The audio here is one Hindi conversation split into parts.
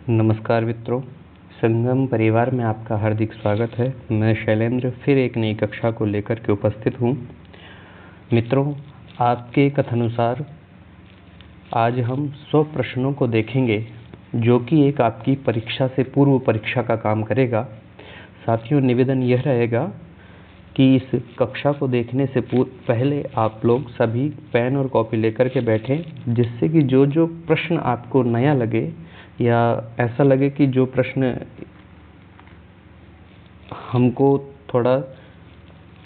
नमस्कार मित्रों, संगम परिवार में आपका हार्दिक स्वागत है। मैं शैलेंद्र फिर एक नई कक्षा को लेकर के उपस्थित हूँ। मित्रों, आपके कथनानुसार आज हम 100 प्रश्नों को देखेंगे जो कि एक आपकी परीक्षा से पूर्व परीक्षा का काम करेगा। साथियों, निवेदन यह रहेगा कि इस कक्षा को देखने से पहले आप लोग सभी पेन और कॉपी लेकर के बैठें, जिससे कि जो जो प्रश्न आपको नया लगे या ऐसा लगे कि जो प्रश्न हमको थोड़ा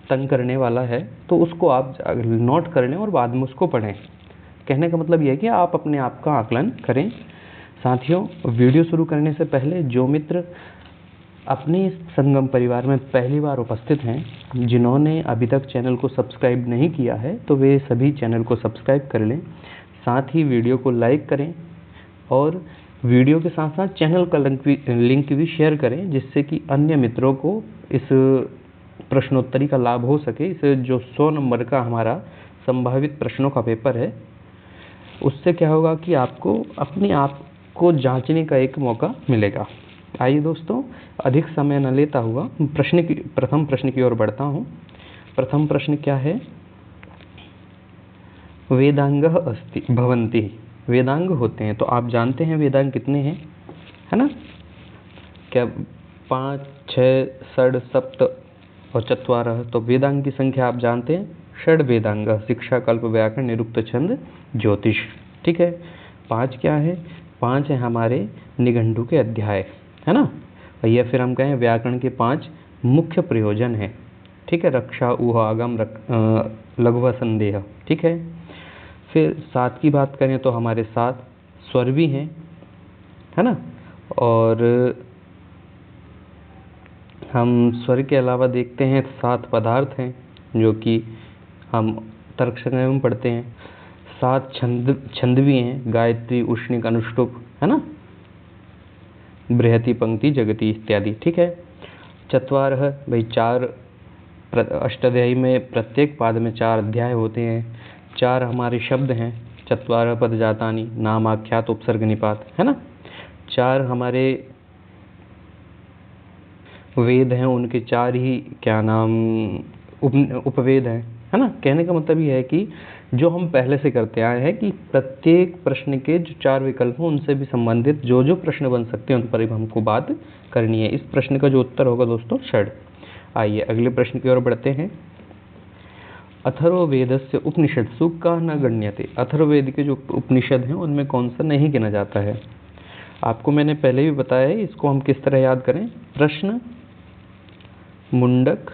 तंग करने वाला है, तो उसको आप नोट कर लें और बाद में उसको पढ़ें। कहने का मतलब यह है कि आप अपने आप का आकलन करें। साथियों, वीडियो शुरू करने से पहले जो मित्र अपने संगम परिवार में पहली बार उपस्थित हैं, जिन्होंने अभी तक चैनल को सब्सक्राइब नहीं किया है, तो वे सभी चैनल को सब्सक्राइब कर लें। साथ ही वीडियो को लाइक करें और वीडियो के साथ साथ चैनल का लिंक भी शेयर करें, जिससे कि अन्य मित्रों को इस प्रश्नोत्तरी का लाभ हो सके। इस जो 100 नंबर का हमारा संभावित प्रश्नों का पेपर है, उससे क्या होगा कि आपको अपने आप को जांचने का एक मौका मिलेगा। आइए दोस्तों, अधिक समय न लेता हुआ प्रथम प्रश्न की ओर बढ़ता हूँ। प्रथम प्रश्न क्या है? वेदांगः अस्ति भवन्ति। वेदांग होते हैं, तो आप जानते हैं वेदांग कितने हैं, है ना? क्या 5, 6, षड, सप्त और चत्वारः। तो वेदांग की संख्या आप जानते हैं, षड वेदांग, शिक्षा, कल्प, व्याकरण, निरुक्त, छंद, ज्योतिष। ठीक है। 5 क्या है? 5 है हमारे निघंटु के अध्याय, है ना? या फिर हम कहें व्याकरण के 5 मुख्य प्रयोजन हैं। ठीक है। रक्षा, ऊह, आगम, लघु, संदेह। ठीक है। फिर 7 की बात करें तो हमारे 7 स्वर भी हैं, है ना? और हम स्वर के अलावा देखते हैं 7 पदार्थ हैं, जो कि हम तर्क संग्रह में पढ़ते हैं। 7 छंद भी हैं, गायत्री, उष्णिक, अनुष्टुप, है ना? बृहति, पंक्ति, जगति इत्यादि। ठीक है। चत्वारः, भाई 4 अष्टाध्यायी में प्रत्येक पाद में 4 अध्याय होते हैं। 4 हमारे शब्द हैं, चत्वारः पद जातानि, नाम, आख्यात, उपसर्ग, निपात, है ना? 4 हमारे वेद हैं, उनके 4 ही क्या नाम उपवेद हैं, है ना? कहने का मतलब ये है कि जो हम पहले से करते आए हैं कि प्रत्येक प्रश्न के जो 4 विकल्प हैं, उनसे भी संबंधित जो जो प्रश्न बन सकते हैं उन पर भी हमको बात करनी है। इस प्रश्न का जो उत्तर होगा दोस्तों, षड। आइए अगले प्रश्न की ओर बढ़ते हैं। अथर्ववेदस्य उपनिषत्सु का न गण्यते। अथर्ववेद के जो उपनिषद हैं उनमें कौन सा नहीं गिना जाता है? आपको मैंने पहले भी बताया है, इसको हम किस तरह याद करें। प्रश्न, मुंडक,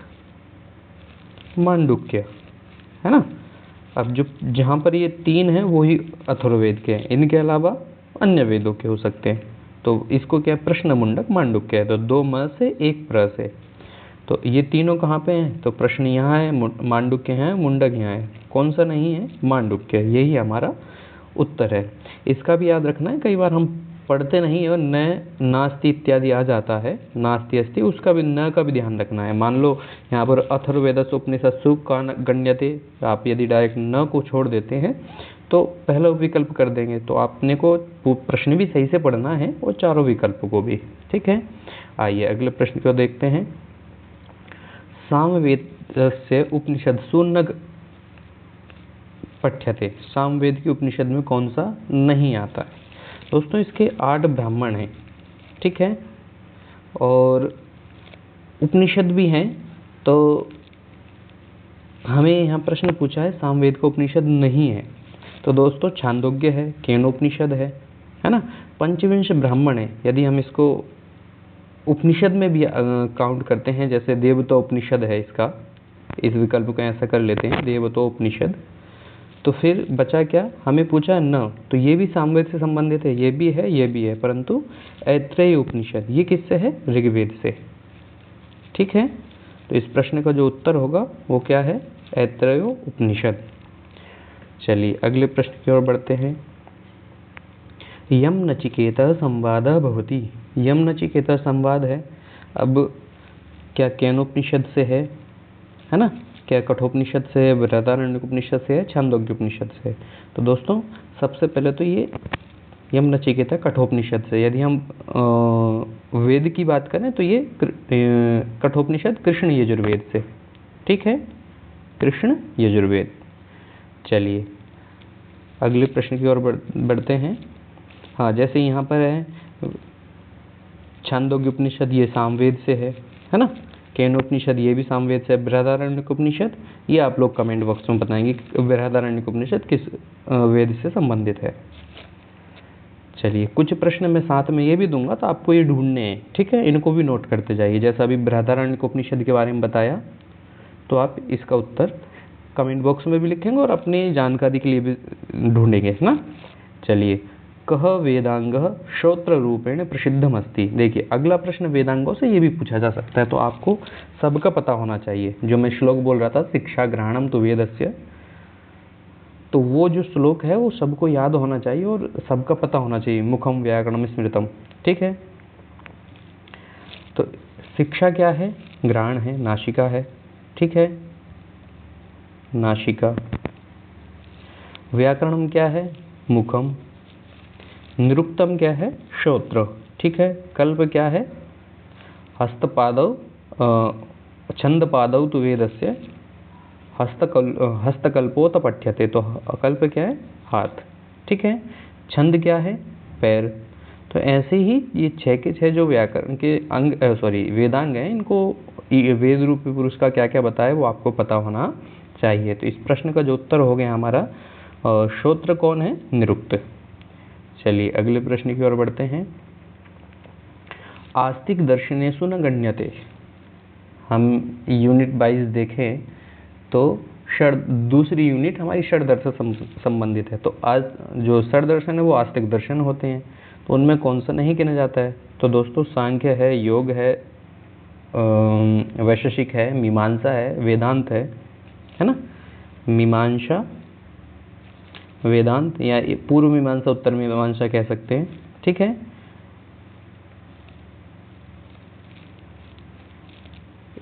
मांडुक्य, है ना? अब जो जहाँ पर ये 3 हैं वो ही अथर्ववेद के हैं, इनके अलावा अन्य वेदों के हो सकते हैं। तो इसको क्या प्रश्न, मुंडक, मांडुक्य है। तो 2 म से 1 प्र से, तो ये तीनों कहाँ पे हैं? तो प्रश्न यहाँ है, मांडुक्य है, मुंडक यहाँ है। कौन सा नहीं है? मांडुक्य। यही हमारा उत्तर है। इसका भी याद रखना है, कई बार हम पढ़ते नहीं और न, नास्ति इत्यादि आ जाता है, नास्ति अस्ति, उसका भी न का भी ध्यान रखना है। मान लो यहाँ पर अथर्ववेदस्य उपनिषत्सु का गण्यते, आप यदि डायरेक्ट न को छोड़ देते हैं तो पहला विकल्प कर देंगे, तो आपने को प्रश्न भी सही से पढ़ना है और चारों विकल्प को भी। ठीक है। आइए अगले प्रश्न को देखते हैं। सामवेदस्य उपनिषत्सु न पठ्यते। सामवेद की उपनिषद में कौन सा नहीं आता है? दोस्तों, इसके 8 ब्राह्मण हैं। ठीक है। और उपनिषद भी हैं, तो हमें यहाँ प्रश्न पूछा है सामवेद का उपनिषद नहीं है, तो दोस्तों छांदोग्य है, केनोपनिषद है ना? पंचविंश ब्राह्मण है, यदि हम इसको उपनिषद में भी काउंट करते हैं, जैसे देवतो उपनिषद है इसका, इस विकल्प को ऐसा कर लेते हैं, देवतो उपनिषद। तो फिर बचा क्या? हमें पूछा न, तो ये भी सामवेद से संबंधित है, ये भी है, ये भी है, परंतु ऐत्रेय उपनिषद ये किससे है? ऋग्वेद से। ठीक है। तो इस प्रश्न का जो उत्तर होगा वो क्या है? ऐत्रेय उपनिषद। चलिए अगले प्रश्न की ओर बढ़ते हैं। यम नचिकेता संवाद भवति। यम नचिकेता संवाद है, अब क्या केनोपनिषद से है ना? क्या कठोपनिषद से है, बृहदारण्यक उपनिषद से है, छांदोग्य उपनिषद से है? तो दोस्तों सबसे पहले तो ये यम नचिकेता कठोपनिषद से। यदि हम वेद की बात करें तो ये कठोपनिषद कृष्ण यजुर्वेद से, ठीक है, कृष्ण यजुर्वेद। चलिए अगले प्रश्न की ओर बढ़ते हैं। हाँ, जैसे यहाँ पर है छांदोग्य उपनिषद, ये सामवेद से है ना। केनोपनिषद ये भी सामवेद से है। बृहदारण्यक उपनिषद ये आप लोग कमेंट बॉक्स में बताएंगे कि बृहदारण्यक उपनिषद किस वेद से संबंधित है। चलिए कुछ प्रश्न मैं साथ में ये भी दूंगा तो आपको ये ढूंढने हैं, ठीक है, इनको भी नोट करते जाइए। जैसा अभी बृहदारण्यक उपनिषद के बारे में बताया तो आप इसका उत्तर कमेंट बॉक्स में भी लिखेंगे और अपनी जानकारी के लिए भी ढूंढेंगे, है ना। चलिए, कह वेदांग श्रोत्र रूपेण प्रसिद्धमस्ति। देखिए अगला प्रश्न वेदांगों से ये भी पूछा जा सकता है, तो आपको सबका पता होना चाहिए। जो मैं श्लोक बोल रहा था, शिक्षा ग्रहणम तो वेदस्य, तो वो जो श्लोक है वो सबको याद होना चाहिए और सबका पता होना चाहिए। मुखम व्याकरणम स्मृतम, ठीक है। तो शिक्षा क्या है? ग्रहण है, नासिका है, ठीक है, नासिका। व्याकरणम क्या है? मुखम। निरुक्तम क्या है? श्रोत्र, ठीक है। कल्प क्या है? हस्तपादौ छंदपादौ तु वेदस्य हस्तकल्पोत पठ्यते। तो कल्प क्या है? हाथ, ठीक है। छंद क्या है? पैर। तो ऐसे ही ये 6 के 6 जो व्याकरण के अंग वेदांग हैं, इनको वेद रूपी पुरुष का क्या क्या बताया वो आपको पता होना चाहिए। तो इस प्रश्न का जो उत्तर हो गया हमारा श्रोत्र कौन है? निरुक्त। चलिए अगले प्रश्न की ओर बढ़ते हैं। आस्तिक दर्शनेषु न गण्यते। हम यूनिट 22 देखें तो दूसरी यूनिट हमारी षड्दर्शन से संबंधित है। तो आज जो षड्दर्शन है वो आस्तिक दर्शन होते हैं, तो उनमें कौन सा नहीं गिना जाता है? तो दोस्तों सांख्य है, योग है, वैशेषिक है, मीमांसा है, वेदांत है ना। मीमांसा, वेदांत या पूर्व मीमांसा, उत्तर मीमांसा कह सकते हैं, ठीक है।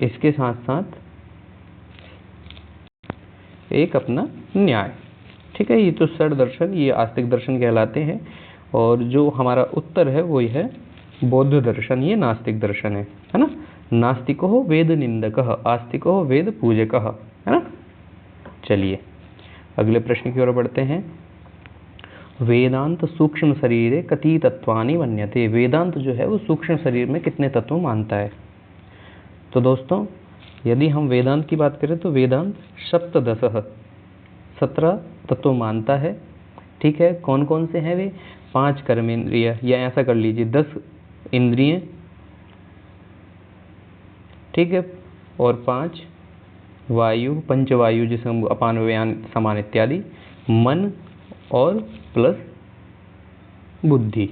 इसके साथ साथ एक अपना न्याय, ठीक है। ये तो षड दर्शन, ये आस्तिक दर्शन कहलाते हैं। और जो हमारा उत्तर है वही है बौद्ध दर्शन, ये नास्तिक दर्शन है ना। नास्तिको वेद निंदकः, आस्तिको वेद पूजकः, है ना। चलिए अगले प्रश्न की ओर बढ़ते हैं। वेदांत सूक्ष्म शरीरे कति तत्वानि मन्यते। वेदांत जो है वो सूक्ष्म शरीर में कितने तत्व मानता है? तो दोस्तों यदि हम वेदांत की बात करें तो वेदांत सप्तदशः 17 तत्व मानता है, ठीक है। कौन कौन से हैं वे? 5 कर्मेंद्रिय, या ऐसा कर लीजिए 10 इंद्रिय, ठीक है, और 5 वायु, पंचवायु जिसे हम अपान व्यान समान इत्यादि, मन और प्लस बुद्धि।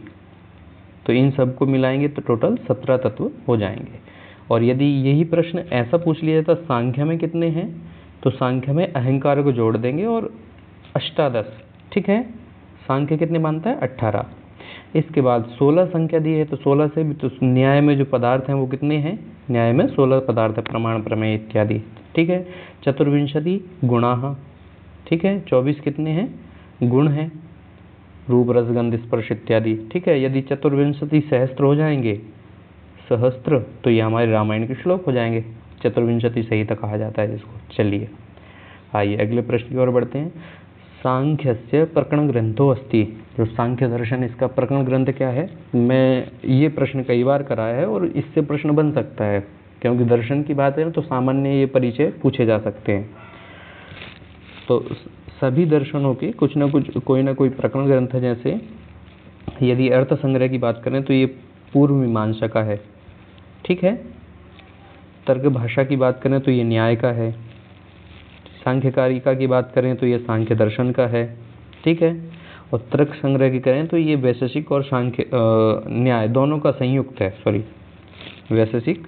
तो इन सबको मिलाएंगे तो टोटल 17 तत्व हो जाएंगे। और यदि यही प्रश्न ऐसा पूछ लिया जाता सांख्य में कितने हैं, तो सांख्य में अहंकार को जोड़ देंगे और अष्टादश, ठीक है। सांख्य कितने मानता है? 18। इसके बाद 16 संख्या दी है, तो 16 से भी तो न्याय में जो पदार्थ हैं वो कितने हैं? न्याय में 16 पदार्थ है, प्रमाण, प्रमेय इत्यादि, ठीक है। चतुर्विंशति गुणाः, ठीक है। 24 कितने हैं? गुण हैं, रूप रस गंध स्पर्श इत्यादि, ठीक है। यदि चतुर्विंशति सहस्त्र हो जाएंगे, सहस्त्र, तो ये हमारे रामायण के श्लोक हो जाएंगे। चतुर्विंशति संहिता कहा जाता है जिसको। चलिए आइए अगले प्रश्न की ओर बढ़ते हैं। सांख्यस्य प्रकरण ग्रंथो अस्ति। जो सांख्य दर्शन, इसका प्रकरण ग्रंथ क्या है? मैं ये प्रश्न कई बार कराया है और इससे प्रश्न बन सकता है, क्योंकि दर्शन की बात है तो सामान्य ये परिचय पूछे जा सकते हैं। तो सभी दर्शनों के कुछ ना कुछ, कोई ना कोई प्रकरण ग्रंथ है। जैसे यदि अर्थ संग्रह की बात करें तो ये पूर्व मीमांसा का है, ठीक है। तर्क भाषा की बात करें तो ये न्याय का है। सांख्यकारिका की बात करें तो ये सांख्य दर्शन का है, ठीक है। और तर्क संग्रह की करें तो ये वैशेषिक और सांख्य न्याय दोनों का संयुक्त है। सॉरी, वैशेषिक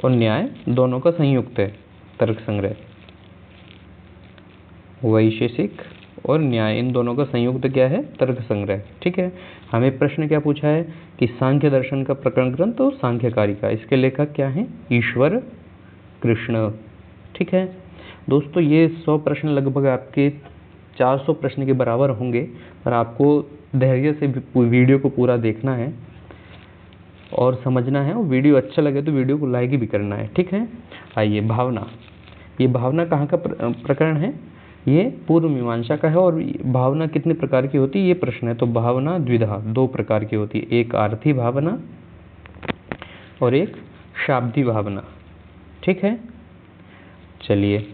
और न्याय दोनों का संयुक्त है तर्क संग्रह। वैशेषिक और न्याय, इन दोनों का संयुक्त क्या है? तर्क संग्रह, ठीक है। हमें प्रश्न क्या पूछा है कि सांख्य दर्शन का प्रकरण ग्रंथ और सांख्यकारिका, इसके लेखक क्या हैं? ईश्वर कृष्ण, ठीक है। दोस्तों ये 100 प्रश्न लगभग आपके 400 प्रश्न के बराबर होंगे, और आपको धैर्य से वीडियो को पूरा देखना है और समझना है, और वीडियो अच्छा लगे तो वीडियो को लाइक भी करना है, ठीक है। आइए, भावना। ये भावना कहाँ का प्रकरण है? ये पूर्व मीमांसा का है। और भावना कितने प्रकार की होती है, ये प्रश्न है। तो भावना द्विधा, 2 प्रकार की होती है, एक आर्थी भावना और एक शाब्दी भावना, ठीक है। चलिए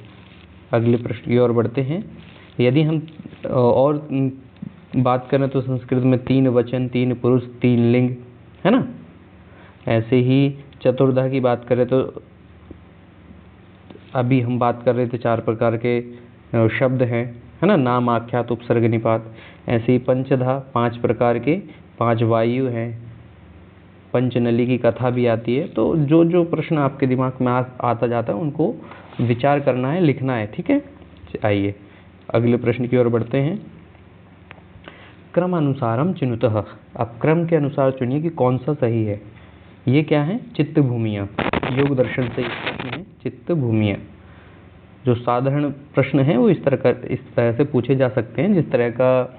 अगले प्रश्न की ओर बढ़ते हैं। यदि हम और बात करें तो संस्कृत में 3 वचन, 3 पुरुष, 3 लिंग, है ना। ऐसे ही चतुर्धा की बात करें तो अभी हम बात कर रहे थे 4 प्रकार के शब्द हैं, है ना, नाम, आख्यात, उपसर्ग, निपात। ऐसे ही पंचधा, 5 प्रकार के, 5 वायु हैं, पंचनली की कथा भी आती है। तो जो जो प्रश्न आपके दिमाग में आता जाता है उनको विचार करना है, लिखना है, ठीक है। आइए अगले प्रश्न की ओर बढ़ते हैं। क्रमानुसारम चिनुतः, आप क्रम के अनुसार चुनिए कि कौन सा सही है। ये क्या है? चित्त भूमियाँ। योग दर्शन से प्रश्न है चित्त भूमियाँ। जो साधारण प्रश्न है वो इस तरह से पूछे जा सकते हैं, जिस तरह का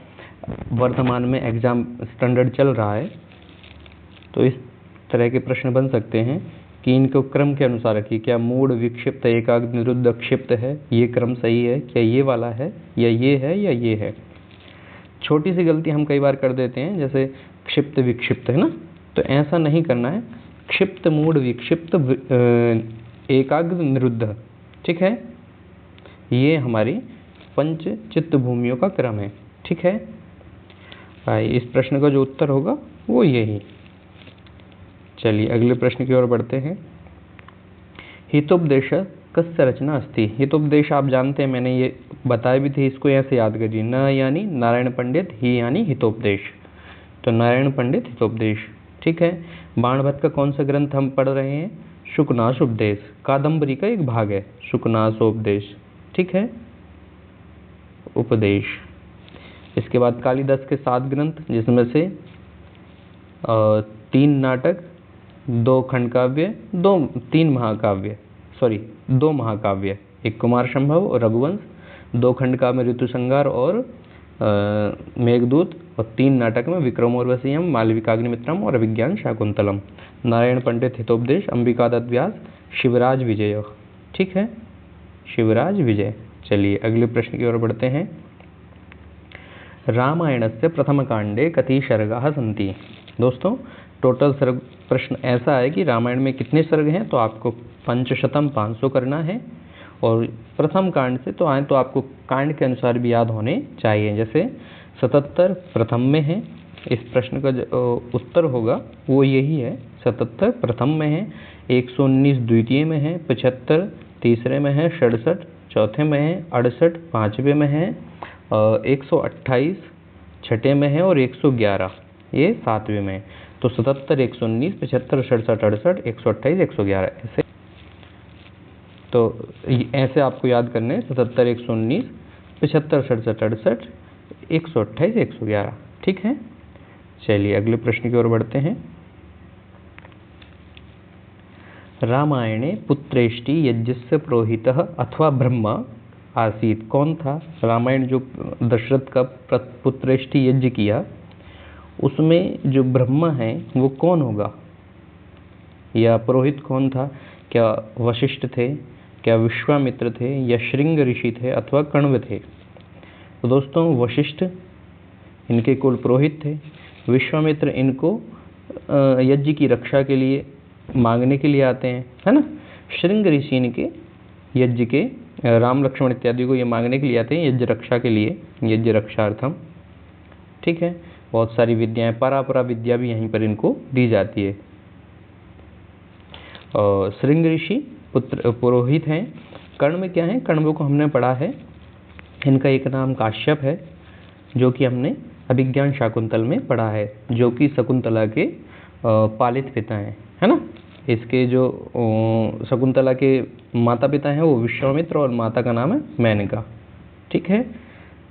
वर्तमान में एग्जाम स्टैंडर्ड चल रहा है। तो इस तरह के प्रश्न बन सकते हैं कि इनको क्रम के अनुसार रखिए। क्या मूड, विक्षिप्त, एकाग्र, निरुद्ध, क्षिप्त है, ये क्रम सही है? क्या ये वाला है, या ये है, या ये है? छोटी सी गलती हम कई बार कर देते हैं, जैसे क्षिप्त विक्षिप्त, है ना। तो ऐसा नहीं करना है। क्षिप्त, मूड, विक्षिप्त, एकाग्र, निरुद्ध, ठीक है। ये हमारी पंच चित्त भूमियों का क्रम है, ठीक है। इस प्रश्न का जो उत्तर होगा वो यही। चलिए अगले प्रश्न की ओर बढ़ते हैं। हितोपदेश कस्य रचना अस्ति। हितोपदेश आप जानते हैं, मैंने ये बताया भी थे, इसको ऐसे याद करिए। न यानी नारायण पंडित, ही यानी हितोपदेश। तो नारायण पंडित हितोपदेश, ठीक है। बाणभट्ट का कौन सा ग्रंथ हम पढ़ रहे हैं? शुकनासोपदेश, कादम्बरी का एक भाग है शुकनासोपदेश, ठीक है, उपदेश। इसके बाद कालिदास के 7 ग्रंथ, जिसमें से 3 नाटक, 2 खंड काव्य, 2 महाकाव्य, एक कुमार संभव और रघुवंश, 2 खंड काव्य में ऋतुसंहार और मेघदूत, और 3 नाटक में विक्रमोर्वशीयम, मालविकाग्निमित्रम और अभिज्ञान शाकुंतलम। नारायण पंडित हितोपदेश, अंबिकादत्त व्यास, शिवराज विजय, ठीक है, शिवराज विजय। चलिए अगले प्रश्न की ओर बढ़ते हैं। रामायणस्य प्रथम कांडे कति सर्गाः सन्ति। दोस्तों टोटल सर्ग प्रश्न ऐसा है कि रामायण में कितने सर्ग हैं, तो आपको पंचशतम 500 करना है। और प्रथम कांड से तो आए तो आपको कांड के अनुसार भी याद होने चाहिए। जैसे 77 प्रथम में है, इस प्रश्न का जो उत्तर होगा वो यही है, 77 प्रथम में है, 119 द्वितीय में है, 75 तीसरे में है, 67 चौथे में है, 68 पाँचवें में है, 128 छठे में है, और 111 ये 7वें में है। तो 77, 119, 75, 67, 68, 128, 111 ऐसे। तो ऐसे आपको याद करने हैं, 77, 119, 75, 67, 68, 128, 111, ठीक है। चलिए अगले प्रश्न की ओर बढ़ते हैं। रामायणे पुत्रेष्टि यज्ञस्य पुरोहितः अथवा ब्रह्मा आसीत। कौन था? रामायण जो दशरथ का पुत्रेष्टि यज्ञ किया, उसमें जो ब्रह्मा है वो कौन होगा, या पुरोहित कौन था? क्या वशिष्ठ थे, क्या विश्वामित्र थे, या श्रृंग ऋषि थे, अथवा कण्व थे? तो दोस्तों वशिष्ठ इनके कुल पुरोहित थे, विश्वामित्र इनको यज्ञ की रक्षा के लिए मांगने के लिए आते हैं, है ना। श्रृंग ऋषि इनके यज्ञ के राम लक्ष्मण इत्यादि को ये मांगने के लिए आते हैं यज्ञ रक्षा के लिए, यज्ञ रक्षार्थम, ठीक है। बहुत सारी विद्याएं, परापरा विद्या भी यहीं पर इनको दी जाती है। श्रृंग ऋषि पुरोहित हैं। कण्व क्या है? कण्व को हमने पढ़ा है, इनका एक नाम काश्यप है, जो कि हमने अभिज्ञान शाकुंतल में पढ़ा है, जो कि शकुंतला के पालित पिता हैं, है ना। इसके जो शकुंतला के माता पिता हैं वो विश्वामित्र, और माता का नाम है मेनका, ठीक है।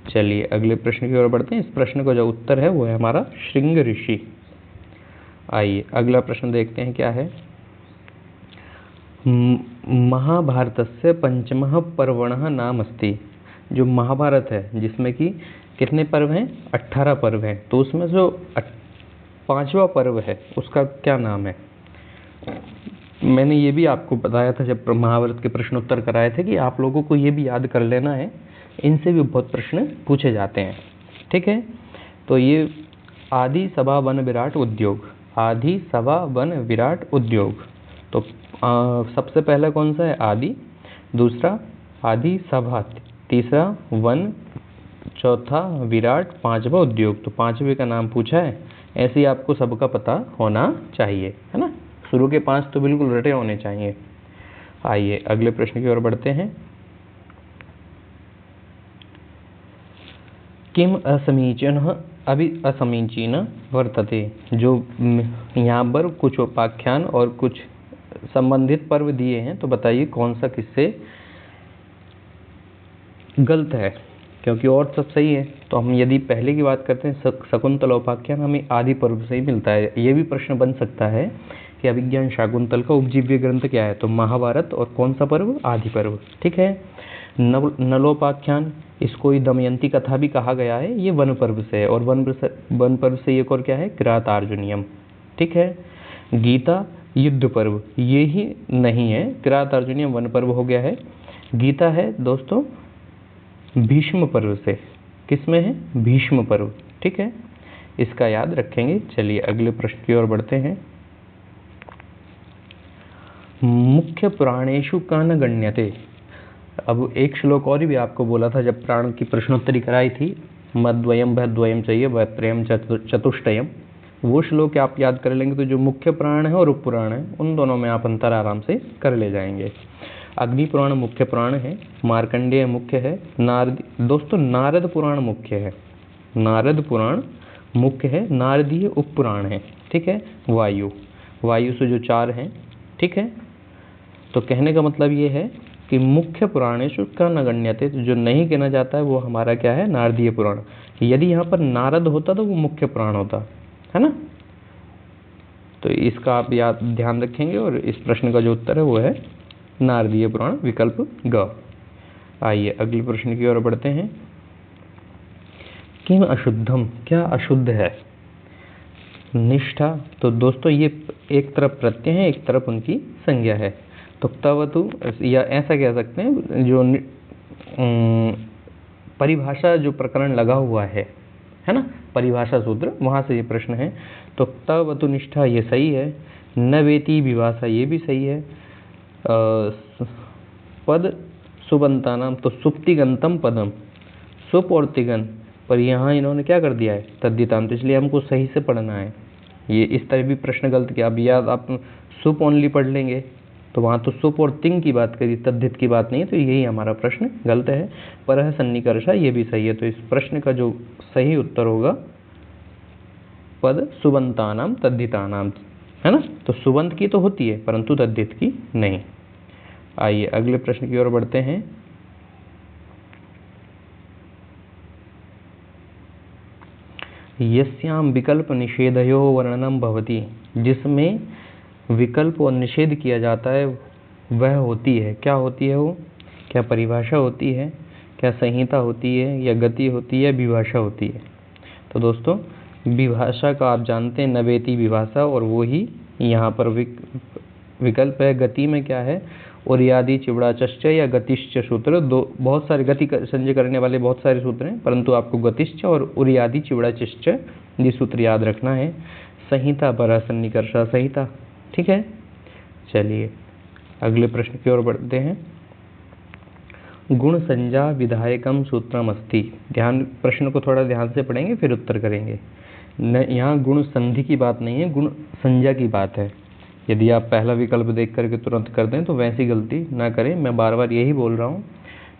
चलिए अगले प्रश्न की ओर बढ़ते हैं। इस प्रश्न का जो उत्तर है वो है हमारा श्रृंग ऋषि। आइए अगला प्रश्न देखते हैं क्या है। महाभारतस्य पंचमः पर्वणः नाम अस्ति। जो महाभारत है जिसमें कि कितने पर्व हैं? 18 पर्व हैं। तो उसमें जो 5वां पर्व है उसका क्या नाम है? मैंने ये भी आपको बताया था जब महाभारत के प्रश्नोत्तर कराए थे कि आप लोगों को ये भी याद कर लेना है, इनसे भी बहुत प्रश्न पूछे जाते हैं। ठीक है, तो ये आदि सभा वन विराट उद्योग, आदि सभा वन विराट उद्योग। तो सबसे पहला कौन सा है? आदि, दूसरा आदि सभा, तीसरा वन, चौथा विराट, पांचवा उद्योग। तो पांचवे का नाम पूछा है, ऐसे ही आपको सबका पता होना चाहिए, है ना। शुरू के 5 तो बिल्कुल रटे होने चाहिए। आइए अगले प्रश्न की ओर बढ़ते हैं। किम असमीचीनः अभी असमीचीन वर्तते। जो यहाँ पर कुछ उपाख्यान और कुछ संबंधित पर्व दिए हैं, तो बताइए कौन सा किससे गलत है, क्योंकि और सब सही है। तो हम यदि पहले की बात करते हैं, शकुंतला उपाख्यान हमें आदि पर्व से ही मिलता है। ये भी प्रश्न बन सकता है कि अभिज्ञान शाकुंतल का उपजीव्य ग्रंथ क्या है? तो महाभारत। और कौन सा पर्व? आदि पर्व। ठीक है। नलोपाख्यान, इसको ही दमयंती कथा भी कहा गया है, ये वन पर्व से है। और वन पर्व से एक और क्या है? किरातार्जुनियम। ठीक है। गीता युद्ध पर्व, ये ही नहीं है, किरातार्जुनियम वन पर्व हो गया है। गीता है दोस्तों भीष्म पर्व से। किसमें है? भीष्म पर्व। ठीक है, इसका याद रखेंगे। चलिए अगले प्रश्न की ओर बढ़ते हैं। मुख्य पुराणेषु का न गण्यते। अब एक श्लोक और भी आपको बोला था जब प्राण की प्रश्नोत्तरी कराई थी, मद्वयम भद्वयम चाहिए वत्रयम चतुष्टयम। वो श्लोक आप याद कर लेंगे तो जो मुख्य पुराण है और उपपुराण है उन दोनों में आप अंतर आराम से कर ले जाएंगे। अग्नि पुराण मुख्य पुराण है, मार्कंडेय मुख्य है, दोस्तों नारद पुराण मुख्य है, नारद पुराण मुख्य है, नारदीय उपपुराण है। ठीक है। वायु से जो 4 हैं। ठीक है। तो कहने का मतलब ये है कि मुख्य पुराणेषु का न गण्यते, तो जो नहीं कहना जाता है वो हमारा क्या है? नारदीय पुराण। यदि यहाँ पर नारद होता तो वो मुख्य पुराण होता, है ना। तो इसका आप याद ध्यान रखेंगे और इस प्रश्न का जो उत्तर है वो है नारदीय पुराण, विकल्प ग। आइए अगले प्रश्न की ओर बढ़ते हैं। किम अशुद्धम, क्या अशुद्ध है? निष्ठा, तो दोस्तों ये एक तरफ प्रत्यय है, एक तरफ उनकी संज्ञा है। तो तवतु, या ऐसा कह सकते हैं जो परिभाषा जो प्रकरण लगा हुआ है ना, परिभाषा सूत्र, वहाँ से ये प्रश्न है। तो तवतु निष्ठा ये सही है। न वेति विभाषा ये भी सही है। पद सुबंतानाम, तो सुप्तिगंतम पदम, सुप और तिगन पर यहाँ इन्होंने क्या कर दिया है? तद्धितांत। इसलिए हमको सही से पढ़ना है। ये इस तरह भी प्रश्न गलत किया। अब याद आप सुप ओनली पढ़ लेंगे तो वहाँ तो सुप और तिंग की बात करी, तद्धित की बात नहीं है। तो यही हमारा प्रश्न गलत है। परह सन्निकर्षा ये भी सही है। तो इस प्रश्न का जो सही उत्तर होगा पद सुबंतानाम तद्धितानाम, है ना। तो सुबंत की तो होती है परंतु तद्धित की नहीं। आइए अगले प्रश्न की ओर बढ़ते हैं। यस्याम विकल्प निषेधयो वर्णनम भवति, जिसमें विकल्प और निषेध किया जाता है वह होती है, क्या होती है वो? क्या परिभाषा होती है, क्या संहिता होती है, या गति होती है, विभाषा होती है? तो दोस्तों विभाषा का आप जानते हैं नवेति विभाषा, और वो ही यहाँ पर विकल्प है। गति में क्या है? उर्यादि चिवड़ाचश्च या गतिश्च सूत्र, दो बहुत सारे गति संजय करने वाले बहुत सारे सूत्र हैं, परंतु आपको गतिश्च और उर्यादि चिवड़ाचश्च ये सूत्र याद रखना है। संहिता परः सन्निकर्षा संहिता। ठीक है। चलिए अगले प्रश्न की ओर बढ़ते हैं। गुण संज्ञा विधायकम सूत्रम अस्ति। ध्यान, प्रश्न को थोड़ा ध्यान से पढ़ेंगे फिर उत्तर करेंगे। यहाँ गुण संधि की बात नहीं है, गुण संज्ञा की बात है। यदि आप पहला विकल्प देख करके तुरंत कर दें तो वैसी गलती ना करें। मैं बार बार यही बोल रहा हूँ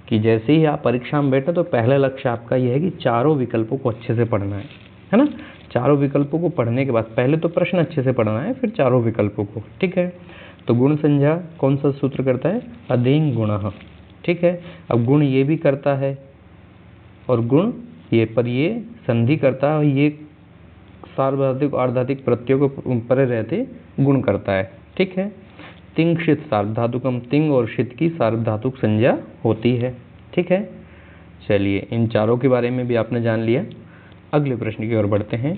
कि जैसे ही आप परीक्षा में बैठे तो पहला लक्ष्य आपका यह है कि चारों विकल्पों को अच्छे से पढ़ना है ना। चारों विकल्पों को पढ़ने के बाद पहले तो प्रश्न अच्छे से पढ़ना है, फिर चारों विकल्पों को। ठीक है। तो गुण संज्ञा कौन सा सूत्र करता है? अदेंग गुणः। ठीक है। अब गुण ये भी करता है और गुण ये पर ये संधि करता है, ये सार्वधातुक आर्धातिक प्रत्ययों को परे रहते गुण करता है। ठीक है। तिंग षित सार्वधातुकम, तिंग और षित की सार्वधातुक संज्ञा होती है। ठीक है। चलिए, इन चारों के बारे में भी आपने जान लिया। अगले प्रश्न की ओर बढ़ते हैं।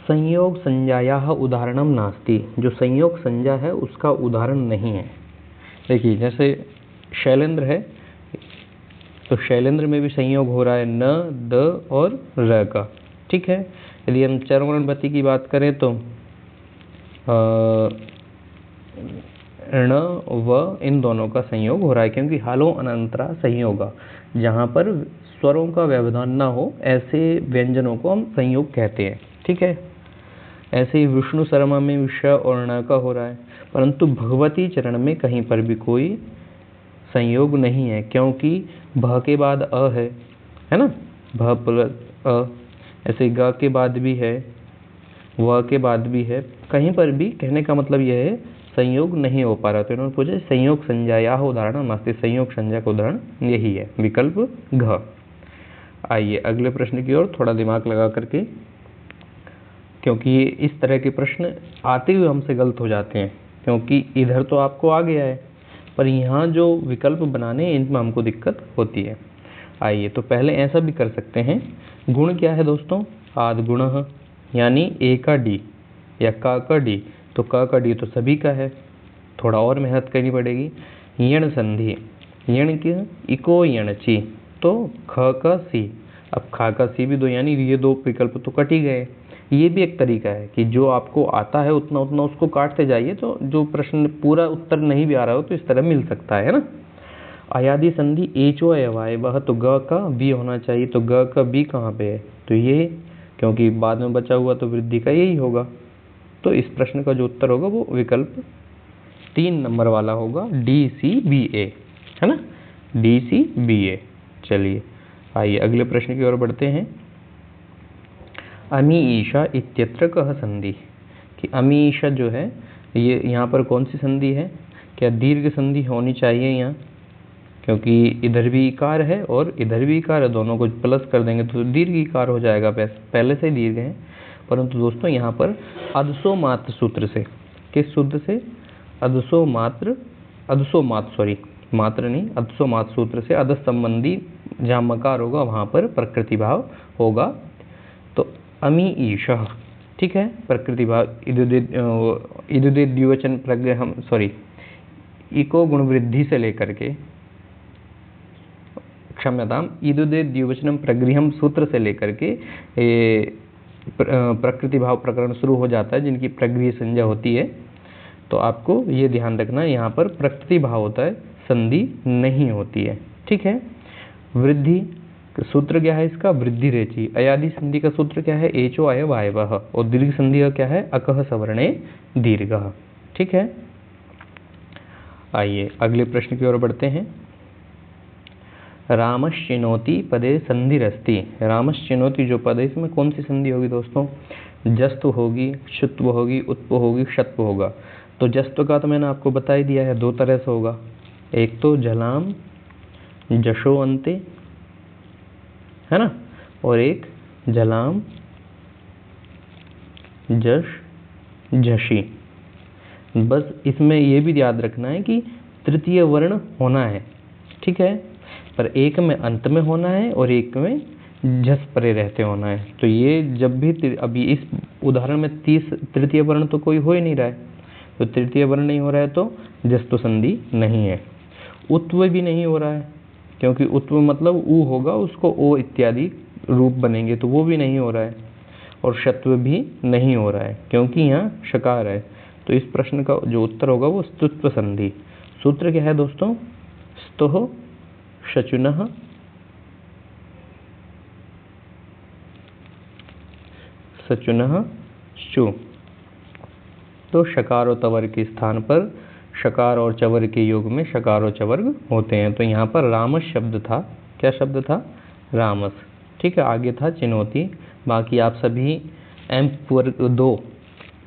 संयोग संज्ञायाः उदाहरणम नास्ति। जो संयोग संज्ञा है उसका उदाहरण नहीं है। देखिए, जैसे शैलेंद्र है, तो शैलेंद्र में भी संयोग हो रहा है न, द और र का। ठीक है। यदि हम चरवर्ण की बात करें तो ण व इन दोनों का संयोग हो रहा है, क्योंकि हालो अनंतरा संयोगा, जहाँ पर स्वरों का व्यवधान ना हो ऐसे व्यंजनों को हम संयोग कहते हैं। ठीक है। ऐसे ही विष्णु शर्मा में विष और ण का हो रहा है, परंतु भगवती चरण में कहीं पर भी कोई संयोग नहीं है, क्योंकि भ के बाद अ है ना, भ प्लस अ। ऐसे ग के बाद भी है, व के बाद भी है, कहीं पर भी कहने का मतलब यह है संयोग नहीं हो पा रहा। तो इन्होंने पूछा संयोग संज्ञायाः उदाहरण नास्ति, संयोग संज्ञा का उदाहरण यही है, विकल्प घ। आइए अगले प्रश्न की ओर थोड़ा दिमाग लगा करके, क्योंकि ये इस तरह के प्रश्न आते हुए हमसे गलत हो जाते हैं, क्योंकि इधर तो आपको आ गया है, पर यहाँ जो विकल्प बनाने हैं इनमें हमको दिक्कत होती है। आइए, तो पहले ऐसा भी कर सकते हैं। गुण क्या है दोस्तों? आद गुण, यानी ए का डी या का डी। तो का डी तो सभी का है, थोड़ा और मेहनत करनी पड़ेगी। यण संधि, यण की इको यणची, तो ख का सी। अब खा का सी भी दो, यानी ये दो विकल्प तो कट ही गए। ये भी एक तरीका है कि जो आपको आता है उतना उतना उसको काटते जाइए, तो जो प्रश्न पूरा उत्तर नहीं भी आ रहा हो तो इस तरह मिल सकता है ना। अयादि संधि एचो अयवाय, वह तो ग का बी होना चाहिए, तो ग का बी कहाँ पे है? तो ये, क्योंकि बाद में बचा हुआ तो वृद्धि का यही होगा। तो इस प्रश्न का जो उत्तर होगा वो विकल्प 3 नंबर वाला होगा, डी सी बी ए, है ना, डी सी बी ए। चलिए आइए अगले प्रश्न की ओर बढ़ते हैं। अमी ईशा इत्यत्र कह संधि, कि अमी ईशा जो है ये यहाँ पर कौन सी संधि है? क्या दीर्घ संधि होनी चाहिए यहाँ? क्योंकि इधर भी इकार है और इधर भी इकार है, दोनों को प्लस कर देंगे तो दीर्घ इकार हो जाएगा, पहले से दीर्घ है। परंतु दोस्तों यहाँ पर अदसो मात्र सूत्र से, किस सूत्र से? अदसो मात्र सॉरी मात्र नहीं, अदसो मात्र सूत्र से अदस संबंधी जहाँ मकार होगा वहाँ पर प्रकृति भाव होगा, तो अमी ईशः। ठीक है, प्रकृति भाव इदुदे द्विवचन प्रग्रह, सॉरी इको गुण वृद्धि से लेकर के, क्षम्यताम, इदुदे द्विवचनम प्रगृहम सूत्र से लेकर के प्रकृति भाव प्रकरण शुरू हो जाता है, जिनकी प्रगृह संज्ञा होती है। तो आपको ये ध्यान रखना, यहाँ पर प्रकृति भाव होता है, संधि नहीं होती है। ठीक है। वृद्धि सूत्र क्या है इसका? वृद्धि रेचि। अयादि संधि का सूत्र क्या है? एचो अय वायवः। और दीर्घ संधि का क्या है? अकः सवर्णे दीर्घः। ठीक है। आइए अगले प्रश्न की ओर बढ़ते हैं। रामश्चिनोति पदे संधिरस्ति। रामश्चिनोति जो पद है इसमें कौन सी संधि होगी दोस्तों? जस्तु होगी, शुत्व होगी, उत्व होगी, क्षत्व होगा। तो जस्तु का तो मैंने आपको बता ही दिया है, 2 तरह से होगा, एक तो जलाम जशो अंते, है ना, और एक जलाम जश झशी। बस इसमें ये भी याद रखना है कि तृतीय वर्ण होना है, ठीक है, पर एक में अंत में होना है और एक में झस परे रहते होना है। तो ये जब भी, अभी इस उदाहरण में तृतीय वर्ण तो कोई हो ही नहीं रहा है, तो तृतीय वर्ण नहीं हो रहा है तो जस्तु संधि नहीं है। उत्व भी नहीं हो रहा है, क्योंकि उत्व मतलब ऊ होगा, उसको ओ इत्यादि रूप बनेंगे, तो वो भी नहीं हो रहा है। और शत्व भी नहीं हो रहा है, क्योंकि यहाँ शकार है। तो इस प्रश्न का जो उत्तर होगा वो स्तुत्व संधि। सूत्र क्या है दोस्तों? स्तुः शचुनः सचुनः शु। तो शकार और तवर के स्थान पर शकार और चवर के योग में शकार और चवर्ग होते हैं। तो यहाँ पर रामस शब्द था, क्या शब्द था? रामस। ठीक है, आगे था चिनौती। बाकी आप सभी M2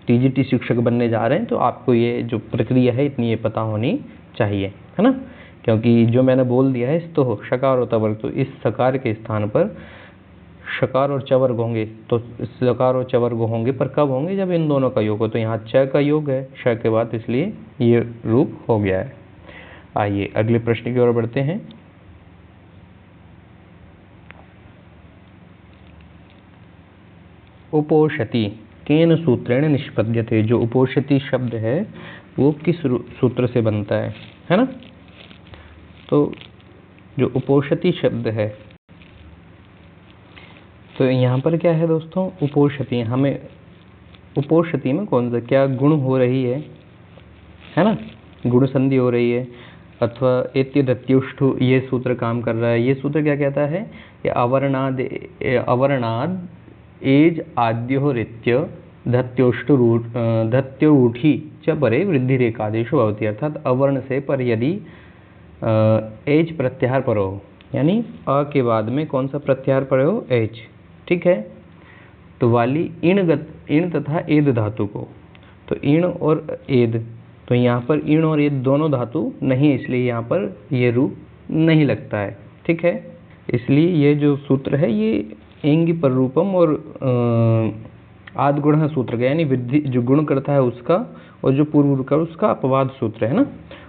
TGT शिक्षक बनने जा रहे हैं, तो आपको ये जो प्रक्रिया है इतनी ये पता होनी चाहिए, है ना, क्योंकि जो मैंने बोल दिया है तो शकार और तवर्ग, तो इस सकार के स्थान पर शकार और चवर्ग होंगे, तो सकार और चवर्ग होंगे, पर कब होंगे? जब इन दोनों का योग हो। तो यहाँ च का योग है श के बाद, इसलिए ये रूप हो गया है। आइए अगले प्रश्न की ओर बढ़ते हैं। उपोषति केन सूत्रेण निष्पद्यते। जो उपोषति शब्द है वो किस सूत्र से बनता है ना। तो जो उपोषति शब्द है, तो यहाँ पर क्या है दोस्तों, उपोषति, हमें उपोषति में कौन सा क्या गुण हो रही है ना, गुण संधि हो रही है, अथवा एत्य दत्युष्ठु ये सूत्र काम कर रहा है। ये सूत्र क्या कहता है, ये अवर्णाद एज आद्यो रित्य धत्योरूढ़ी च परे वृद्धि रेखादेशु भवति। अर्थात अवर्ण से पर यदि एज प्रत्याहार पर हो, यानी अ के बाद में कौन सा प्रत्याहार पर हो, एज, ठीक है, तो वाली इण तथा एद धातु को, तो इण और एद, तो यहाँ पर इण और एद दोनों धातु नहीं, इसलिए यहाँ पर ये रूप नहीं लगता है, ठीक है। इसलिए ये जो सूत्र है ये एंगी पर रूपम और आद्गुण सूत्र का, यानी वृद्धि जो गुण करता है उसका, और जो पूर्व का उसका अपवाद सूत्र है ना।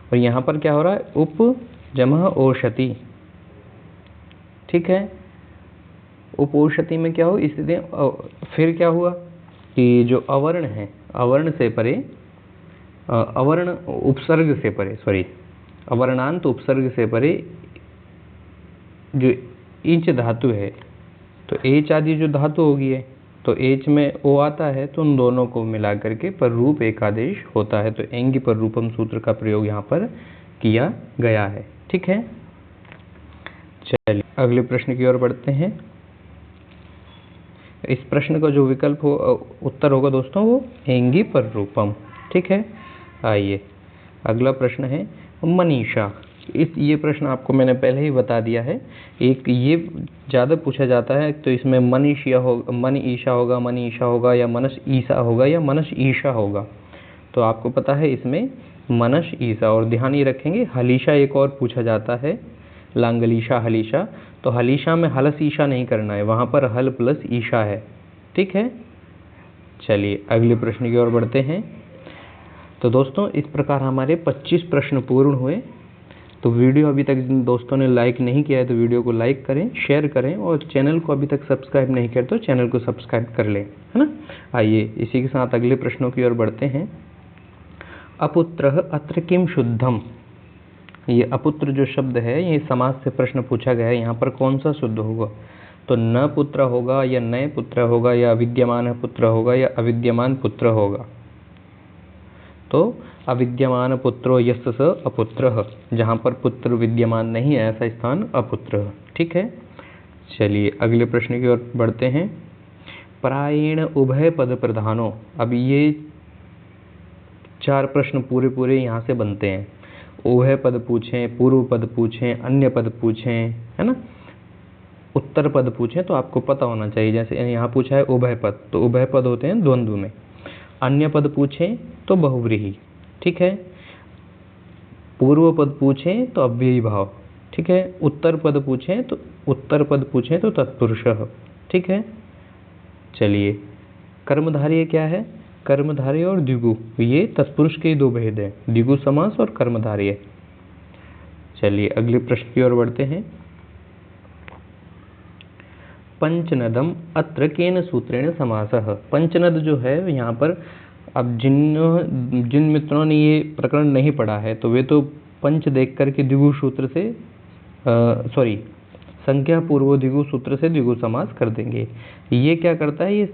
और यहाँ पर क्या हो रहा है, उप जमह ओषति, ठीक है। उपोषति में क्या हो स्थिति, फिर क्या हुआ कि जो अवर्ण है, अवर्ण से परे, अवर्ण उपसर्ग से परे, सॉरी अवर्णांत उपसर्ग से परे जो ईच धातु है, तो एच आदि जो धातु होगी है, तो एच में ओ आता है, तो उन दोनों को मिला करके पर रूप एकादेश होता है। तो एंगी पर रूपम सूत्र का प्रयोग यहाँ पर किया गया है, ठीक है। चलिए अगले प्रश्न की ओर बढ़ते हैं। इस प्रश्न का जो विकल्प हो, उत्तर होगा दोस्तों वो एंगी पर रूपम, ठीक है। आइए अगला प्रश्न है मनीषा। ये प्रश्न आपको मैंने पहले ही बता दिया है। एक ये ज़्यादा पूछा जाता है, तो इसमें मनीषा होगा, मनीषा होगा या मनस ईसा होगा या मनस ईशा होगा। तो आपको पता है इसमें मनस ईसा, और ध्यान ये रखेंगे हलीशा एक और पूछा जाता है, लांगलीशा हलीशा। तो हलीशा में हलस ईशा नहीं करना है, वहाँ पर हल प्लस ईशा है, ठीक है। चलिए अगले प्रश्न की ओर बढ़ते हैं। तो दोस्तों इस प्रकार हमारे 25 प्रश्न पूर्ण हुए। तो वीडियो अभी तक जिन दोस्तों ने लाइक नहीं किया है तो वीडियो को लाइक करें, शेयर करें, और चैनल को अभी तक सब्सक्राइब नहीं किया तो चैनल को सब्सक्राइब कर लें, है ना। आइए इसी के साथ अगले प्रश्नों की ओर बढ़ते हैं। अपुत्रः अत्र किम शुद्धम। ये अपुत्र जो शब्द है ये समास से प्रश्न पूछा गया है, यहाँ पर कौन सा शुद्ध होगा। तो न पुत्र होगा या नए पुत्र होगा या अविद्यमान पुत्र होगा या अविद्यमान पुत्र होगा। तो अविद्यमान पुत्रो यस्य स अपुत्रः, जहाँ पर पुत्र विद्यमान नहीं है ऐसा स्थान अपुत्र, ठीक है। चलिए अगले प्रश्न की ओर बढ़ते हैं। प्रायेण उभय पद प्रधानो। अब ये 4 प्रश्न पूरे यहाँ से बनते हैं। उभय पद पूछें, पूर्व पद पूछें, अन्य पद पूछें, है ना, उत्तर पद पूछें, तो आपको पता होना चाहिए। जैसे यहाँ पूछा है उभय पद, तो उभय पद होते हैं द्वंद्व में। अन्य पद पूछें तो बहुव्रीहि, ठीक है। पूर्व पद पूछें तो अव्ययी भाव, ठीक है। उत्तर पद पूछें तो तत्पुरुषः, ठीक है। चलिए कर्मधारय क्या है, कर्मधारय और द्विगु, ये तत्पुरुष के 2 भेद हैं, द्विगु समास और कर्मधारय। चलिए अगले प्रश्न की ओर बढ़ते हैं। पंचनदम अत्र केन सूत्रेण समासः। पंचनद जो है यहाँ पर, अब जिन मित्रों ने ये प्रकरण नहीं पढ़ा है तो वे तो पंच देख करके द्विगु सूत्र से संख्या पूर्व द्विगु सूत्र से द्विगु समास कर देंगे। ये क्या करता है, ये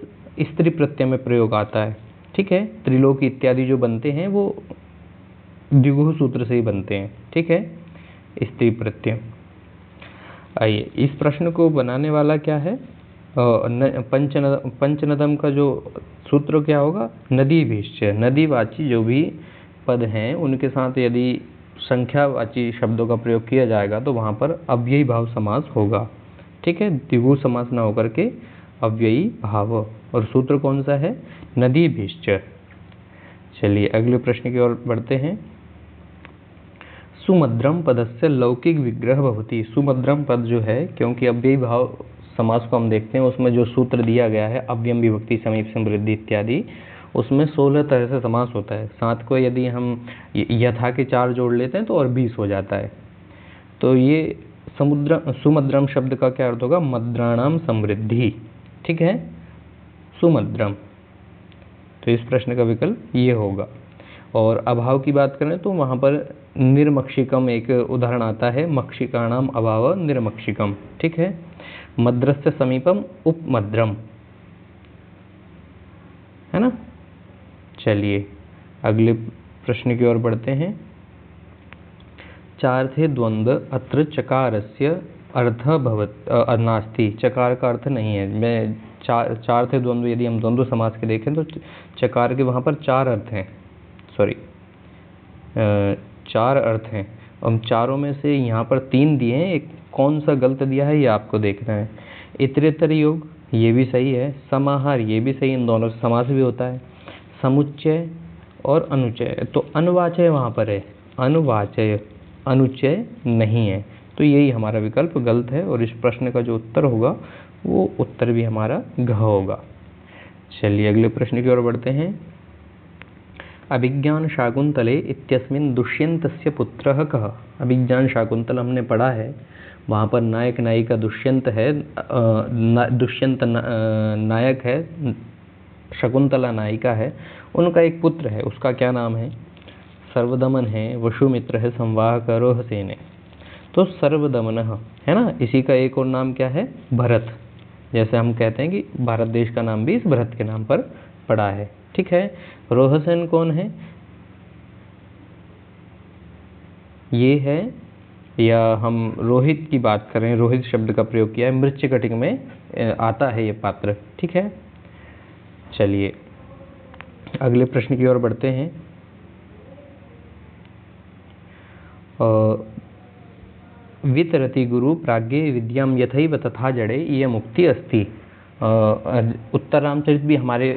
स्त्री प्रत्यय में प्रयोग आता है, ठीक है। त्रिलोकी इत्यादि जो बनते हैं वो द्विगु सूत्र से ही बनते हैं, ठीक है, स्त्री प्रत्यय। आइए इस प्रश्न को बनाने वाला क्या है, पंचनदम का जो सूत्र क्या होगा, नदीभिश्च, नदीवाची जो भी पद हैं उनके साथ यदि संख्यावाची शब्दों का प्रयोग किया जाएगा तो वहाँ पर अव्ययी भाव समास होगा, ठीक है, द्विगु समास न होकर के अव्ययी भाव। और सूत्र कौन सा है, नदीभिश्च। चलिए अगले प्रश्न की ओर बढ़ते हैं। सुमद्रम पदस्य लौकिक विग्रह भवति। सुमद्रम पद जो है, क्योंकि अव्ययी भाव समास को हम देखते हैं, उसमें जो सूत्र दिया गया है अव्ययम विभक्ति समीप समृद्धि इत्यादि, उसमें 16 तरह से समास होता है। 7 को यदि हम यथा के 4 जोड़ लेते हैं तो और 20 हो जाता है। तो ये सुमद्रम शब्द का क्या अर्थ होगा, मद्राणाम समृद्धि, ठीक है। सुमद्रम। तो इस प्रश्न का विकल्प ये होगा। और अभाव की बात करें तो वहाँ पर निर्मक्षिकम एक उदाहरण आता है, मक्षिकाणाम अभाव निर्मक्षिकम, ठीक है। मद्रस्य समीपम उपमद्रम, है ना। चलिए अगले प्रश्न की ओर बढ़ते हैं। चार्थे द्वंद्व अत्र चकारस्य अर्थ भवत नास्ति। चकार का अर्थ नहीं है। मैं चार थे द्वंद्व, यदि हम द्वंद्व समास के देखें तो चकार के वहाँ पर 4 अर्थ हैं, सॉरी 4 अर्थ हैं। हम चारों में से यहाँ पर 3 दिए हैं, एक कौन सा गलत दिया है ये आपको देखना है। इतरेतर योग ये भी सही है, समाहार ये भी सही, इन दोनों से समास भी होता है। समुच्चय और अनुचय, तो अनुवाचय वहाँ पर है, अनुवाचय, अनुचय नहीं है। तो यही हमारा विकल्प गलत है और इस प्रश्न का जो उत्तर होगा वो उत्तर भी हमारा घ होगा। चलिए अगले प्रश्न की ओर बढ़ते हैं। अभिज्ञान शाकुंतले इत्यस्मिन् दुष्यन्तस्य पुत्रः कः। अभिज्ञान शाकुंतल हमने पढ़ा है, वहाँ पर नायक नायिका दुष्यंत है, दुष्यंत नायक है, शकुंतला नायिका है, उनका एक पुत्र है, उसका क्या नाम है। सर्वदमन है, वसुमित्र है, संवाहक, रोहसेन है। तो सर्वदमन है ना, इसी का एक और नाम क्या है, भरत। जैसे हम कहते हैं कि भारत देश का नाम भी इस भरत के नाम पर पड़ा है, ठीक है। रोहसेन कौन है, ये है, या हम रोहित की बात करें, रोहित शब्द का प्रयोग किया है, मृच्छकटिक में आता है ये पात्र, ठीक है। चलिए अगले प्रश्न की ओर बढ़ते हैं। वितरति गुरु प्राज्ञे विद्याम यथैव तथा जड़े ये मुक्ति अस्ति। उत्तर रामचरित भी हमारे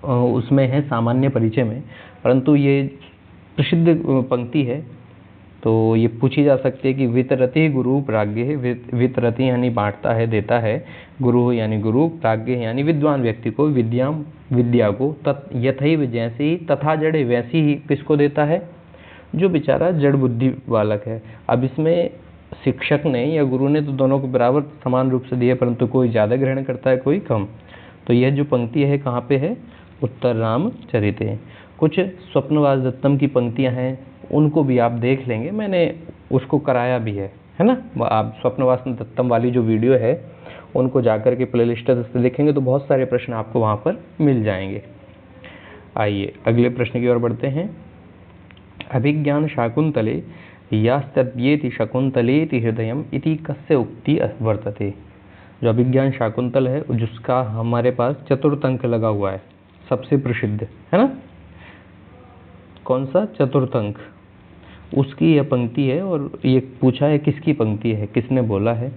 उसमें है, सामान्य परिचय में, परंतु ये प्रसिद्ध पंक्ति है, तो ये पूछी जा सकती है कि वितरति गुरु प्राज्ञे, वितरति यानी बांटता है, देता है, गुरु यानी गुरु, प्राज्ञे यानी विद्वान व्यक्ति को, विद्याम विद्या को, यथैव जैसे ही, तथा जड़े वैसी ही किसको देता है, जो बेचारा जड़ बुद्धि बालक है। अब इसमें शिक्षक ने या गुरु ने तो दोनों को बराबर समान रूप से दिए, परंतु कोई ज़्यादा ग्रहण करता है, कोई कम। तो यह जो पंक्ति है कहाँ पे है, उत्तर रामचरित है। कुछ स्वप्नवास दत्तम की पंक्तियाँ हैं, उनको भी आप देख लेंगे, मैंने उसको कराया भी है ना। आप स्वप्नवास दत्तम वाली जो वीडियो है उनको जाकर के प्लेलिस्ट से देखेंगे तो बहुत सारे प्रश्न आपको वहाँ पर मिल जाएंगे। आइए अगले प्रश्न की ओर बढ़ते हैं। अभिज्ञान शाकुंतले यास्तद्येति शकुंतलेति हृदयम इति कस्य उक्ति वर्तते। जो अभिज्ञान शाकुंतल है जिसका हमारे पास चतुर्थ अंक लगा हुआ है, सबसे प्रसिद्ध है ना, कौन सा, चतुर्थ अंक, उसकी यह पंक्ति है। और ये पूछा है किसकी पंक्ति है, किसने बोला है,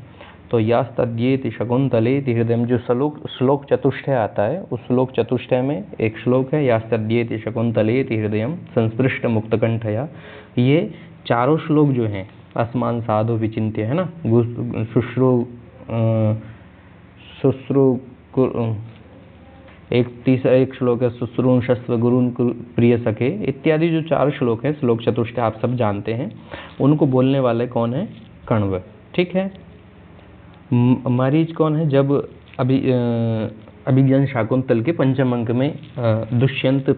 तो यास्तद्येति शकुंतलेति हृदयम। जो श्लोक चतुष्टय आता है, उस श्लोक चतुष्टय में एक श्लोक है यास्तद्येति शकुंतलेति हृदयम संस्पृष्ट मुक्तकंठया। ये चारों श्लोक जो हैं, अस्मान साधु विचिन्त्य, है ना, एक श्लोक है शुश्रून शस्व गुरुन प्रिय सखे, इत्यादि जो 4 श्लोक हैं, श्लोक चतुष्टय आप सब जानते हैं। उनको बोलने वाले कौन है, कण्व, ठीक है। मारीच कौन है, जब अभिज्ञान शाकुंतल के पंचम अंक में दुष्यंत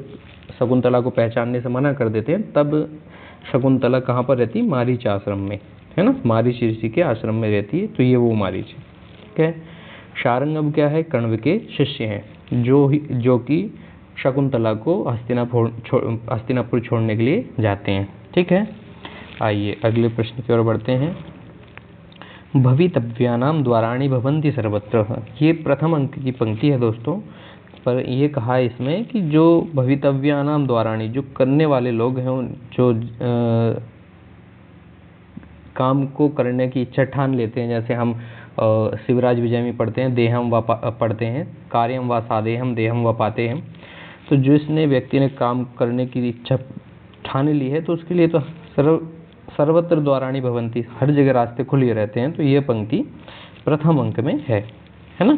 शकुंतला को पहचानने से मना कर देते हैं, तब शकुंतला कहाँ पर रहती, मारीच आश्रम में, है ना, मारीच ऋषि के आश्रम में रहती है। तो ये वो मारीच है, ठीक है। शारंग अब क्या है, कण्व के शिष्य हैं, जो कि शकुंतला को हस्तिनापुर छोड़ने के लिए जाते हैं, ठीक है। आइए अगले प्रश्न की ओर बढ़ते हैं। भवितव्यानाम द्वाराणि भवन्ति सर्वत्र। ये प्रथम अंक की पंक्ति है दोस्तों, पर ये कहा है इसमें कि जो भवितव्यानाम द्वाराणि, जो करने वाले लोग हैं, जो काम को करने की इच्छा ठान लेते हैं, जैसे हम शिवराज विजय में पढ़ते हैं, देहम व पढ़ते हैं, कार्यम व सादेहम देहम व पाते हैं। तो जिसने व्यक्ति ने काम करने की इच्छा ठान ली है, तो उसके लिए तो सर्वत्र द्वाराणि भवन्ति, हर जगह रास्ते खुले रहते हैं। तो ये पंक्ति प्रथम अंक में है ना।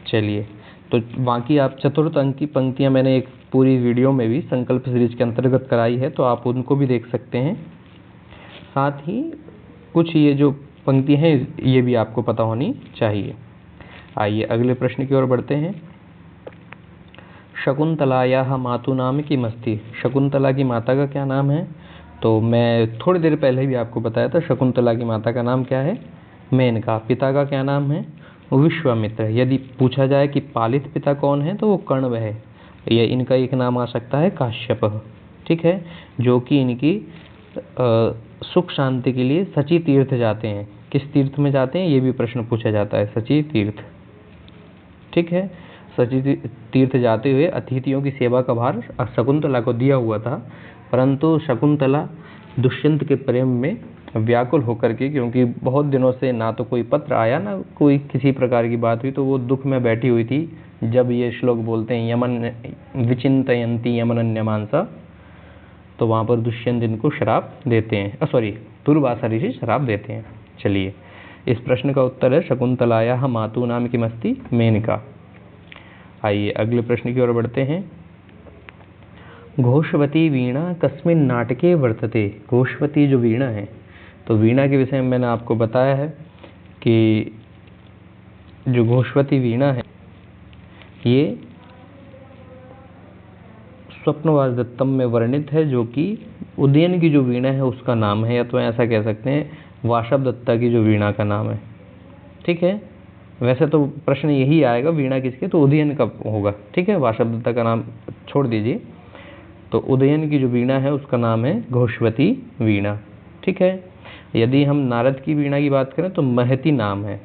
चलिए, तो बाकी आप चतुर्थ अंक की पंक्तियां मैंने एक पूरी वीडियो में भी संकल्प सीरीज के अंतर्गत कराई है, तो आप उनको भी देख सकते हैं। साथ ही कुछ ये जो पंक्ति हैं ये भी आपको पता होनी चाहिए। आइए अगले प्रश्न की ओर बढ़ते हैं। शकुंतलायाः मातु नाम किमस्ति, शकुंतला की माता का क्या नाम है। तो मैं थोड़ी देर पहले भी आपको बताया था, शकुंतला की माता का नाम क्या है, मेनका। पिता का क्या नाम है, विश्वामित्र। यदि पूछा जाए कि पालित पिता कौन है तो वो कण्व है। ये इनका एक नाम आ सकता है काश्यप, ठीक है, जो कि इनकी सुख शांति के लिए सची तीर्थ जाते हैं। किस तीर्थ में जाते हैं ये भी प्रश्न पूछा जाता है, सची तीर्थ, ठीक है। सची तीर्थ जाते हुए अतिथियों की सेवा का भार शकुंतला को दिया हुआ था, परंतु शकुंतला दुष्यंत के प्रेम में व्याकुल होकर के, क्योंकि बहुत दिनों से ना तो कोई पत्र आया ना कोई किसी प्रकार की बात हुई, तो वो दुख में बैठी हुई थी। जब ये श्लोक बोलते हैं यमन विचिंतयन्ति यमनन्यमांसा, तो वहाँ पर दुष्यंत इनको श्राप देते हैं, सॉरी दुर्वासा ऋषि श्राप देते हैं। चलिए, इस प्रश्न का उत्तर है शकुंतलायाः मातु नाम किमस्ति, मेनका। आइए अगले प्रश्न की ओर बढ़ते हैं। घोषवती वीणा कस्मिन् नाटके वर्तते। घोषवती जो वीणा है, तो वीणा के विषय में मैंने आपको बताया है कि जो घोषवती वीणा है ये स्वप्नवास दत्तम में वर्णित है, जो कि उदयन की जो वीणा है उसका नाम है, या तो ऐसा कह सकते हैं वाशव दत्ता की जो वीणा का नाम है, ठीक है। वैसे तो प्रश्न यही आएगा वीणा किसके, तो उदयन का होगा, ठीक है, वाशव दत्ता का नाम छोड़ दीजिए। तो उदयन की जो वीणा है उसका नाम है घोषवती वीणा, ठीक है। यदि हम नारद की वीणा की बात करें तो महती नाम है,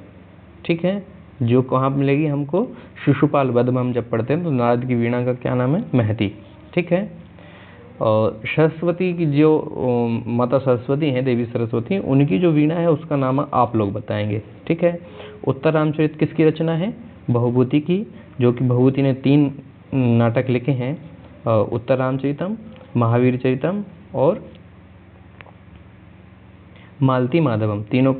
ठीक है, जो कहाँ मिलेगी हमको, शिशुपाल वध में हम जब पढ़ते हैं तो नारद की वीणा का क्या नाम है, महती, ठीक है। और सरस्वती की जो माता सरस्वती हैं, देवी सरस्वती, उनकी जो वीणा है उसका नाम आप लोग बताएंगे, ठीक है। उत्तर रामचरित किसकी रचना है, भवभूति की, जो कि भवभूति ने 3 नाटक लिखे हैं, उत्तर रामचरितम, महावीर चरितम और मालती माधवम, तीनों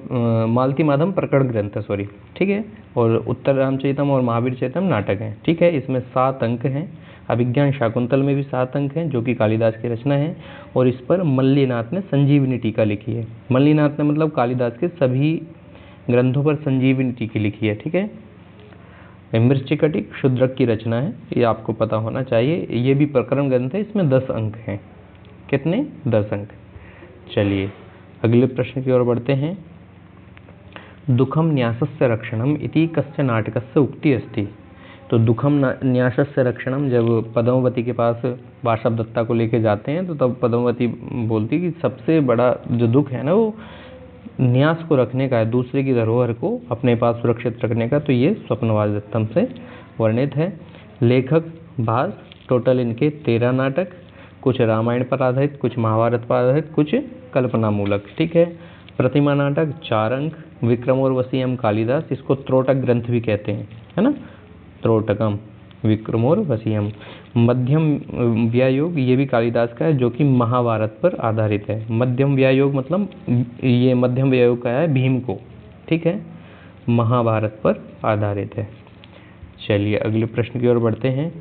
मालती माधवम प्रकरण ग्रंथ, सॉरी, ठीक है। और उत्तर रामचरितम और महावीर चरितम नाटक हैं, ठीक है। इसमें 7 अंक हैं। अभिज्ञान शाकुंतल में भी 7 अंक हैं, जो कि कालिदास की रचना है, और इस पर मल्लीनाथ ने संजीवनी टीका लिखी है। मल्लीनाथ ने मतलब कालिदास के सभी ग्रंथों पर संजीवनी टीका लिखी है, ठीक है। मृच्छकटिक शूद्रक की रचना है, ये आपको पता होना चाहिए। ये भी प्रकरण ग्रंथ है, इसमें 10 अंक हैं। कितने, 10 अंक। चलिए अगले प्रश्न की ओर बढ़ते हैं। दुखम न्यासस्य रक्षणम इति कस्य नाटकस्य उक्ति अस्ति। तो दुखम न्यासस्य रक्षणम, जब पद्मावती के पास वाशव दत्ता को लेके जाते हैं तो तब पद्मावती बोलती कि सबसे बड़ा जो दुख है ना वो न्यास को रखने का है, दूसरे की धरोहर को अपने पास सुरक्षित रखने का। तो ये स्वप्नवास दत्तम से वर्णित है। लेखक भास, टोटल इनके 13 नाटक, कुछ रामायण पर आधारित, कुछ महाभारत पर आधारित, कुछ कल्पना मूलक, ठीक है। प्रतिमा नाटक 4 अंक, विक्रम और वसीयम कालिदास, इसको त्रोटक ग्रंथ भी कहते हैं, है ना, त्रोटकम, विक्रम और वसीयम। मध्यम व्यायोग, ये भी कालिदास का है, जो कि महाभारत पर आधारित है। मध्यम व्यायोग मतलब ये मध्यम व्यायोग का है भीम को, ठीक है, महाभारत पर आधारित है। चलिए अगले प्रश्न की ओर बढ़ते हैं।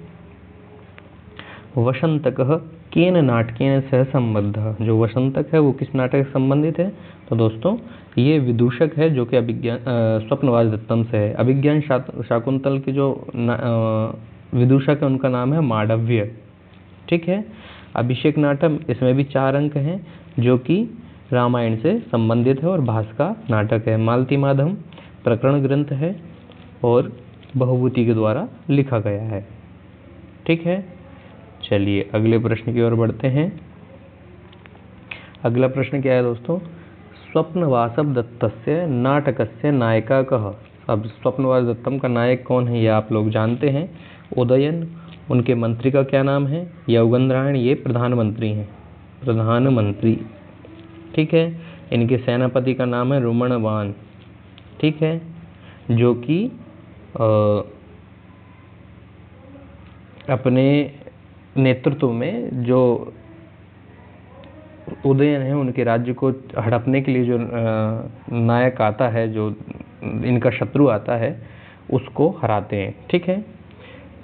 वसंतकः केन नाटकेन सह संबद्ध। जो वसंतक है वो किस नाटक से संबंधित है, तो दोस्तों ये विदूषक है, जो कि अभिज्ञान स्वप्नवास दत्तम से है। अभिज्ञान शाकुंतल के जो विदूषक है उनका नाम है मांडव्य, ठीक है। अभिषेक नाटक, इसमें भी 4 अंक हैं, जो कि रामायण से संबंधित है और भास का नाटक है। मालती माधव प्रकरण ग्रंथ है और भवभूति के द्वारा लिखा गया है, ठीक है। चलिए अगले प्रश्न की ओर बढ़ते हैं। अगला प्रश्न क्या है दोस्तों, स्वप्नवासव दत्तस्य नाटकस्य नायका कः। अब स्वप्नवास दत्तम का नायक कौन है ये आप लोग जानते हैं। उदयन, उनके मंत्री का क्या नाम है, यौगंधरायण, ये प्रधानमंत्री हैं, प्रधानमंत्री, ठीक है। इनके सेनापति का नाम है रुमणवान, ठीक है, जो कि अपने नेतृत्व में जो उदयन है उनके राज्य को हड़पने के लिए जो नायक आता है, जो इनका शत्रु आता है, उसको हराते हैं, ठीक है।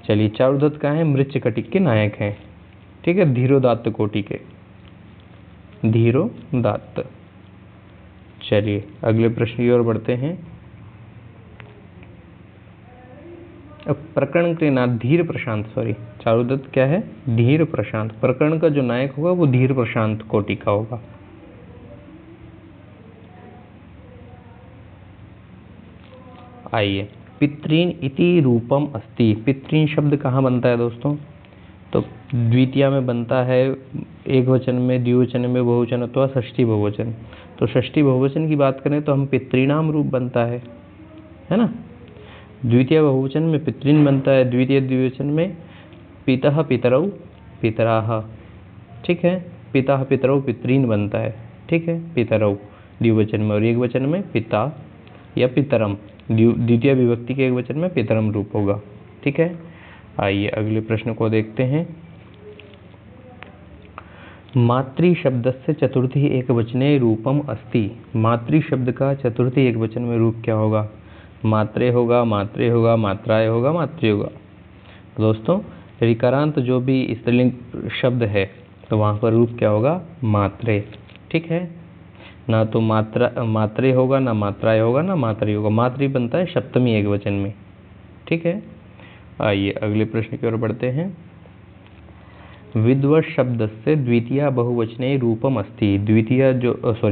चलिए चारुदत्त का है, मृच्छकटिक के नायक हैं, ठीक है, धीरोदात्त कोटि के, धीरोदात्त। चलिए अगले प्रश्न की ओर बढ़ते हैं। अब प्रकरण के नाम धीर प्रशांत, सॉरी चारुदत्त क्या है? धीर प्रशांत। प्रकरण का जो नायक होगा वो धीर प्रशांत कोटि का होगा। आइए, पितृन इति रूपम अस्ति। पितृन शब्द कहाँ बनता है दोस्तों? तो द्वितीया में बनता है, एक वचन में, द्विवचन में, बहुवचन अथवा षष्ठी बहुवचन। तो षष्ठी बहुवचन की बात करें तो हम पितृणाम रूप बनता है ना। द्वितीय बहुवचन में पितृन बनता है, द्वितीय द्विवचन में पितः पितरौ पितराः, ठीक है। पितः पितरौ पितृन बनता है, ठीक है, पितरौ द्विवचन में, और एक वचन में पिता या पितरम, द्वितीय विभक्ति के एक वचन में पितरम रूप होगा, ठीक है। आइए अगले प्रश्न को देखते हैं। मातृ शब्दस्य चतुर्थी एकवचने रूपम अस्ति। मातृ शब्द का चतुर्थी एकवचन में रूप क्या होगा? मात्रे होगा, मात्रे होगा, मात्राएं होगा, मातृ होगा। दोस्तों ऋकारांत जो भी स्त्रीलिंग शब्द है तो वहाँ पर रूप क्या होगा? मात्रे, ठीक है। ना तो मात्रे होगा, ना मात्राएं होगा, ना मातृ होगा। मातृ बनता है सप्तमी एकवचन में, ठीक है। आइए अगले प्रश्न की ओर बढ़ते हैं। विद्वत् शब्द से द्वितीय बहुवचने रूपम अस्ति।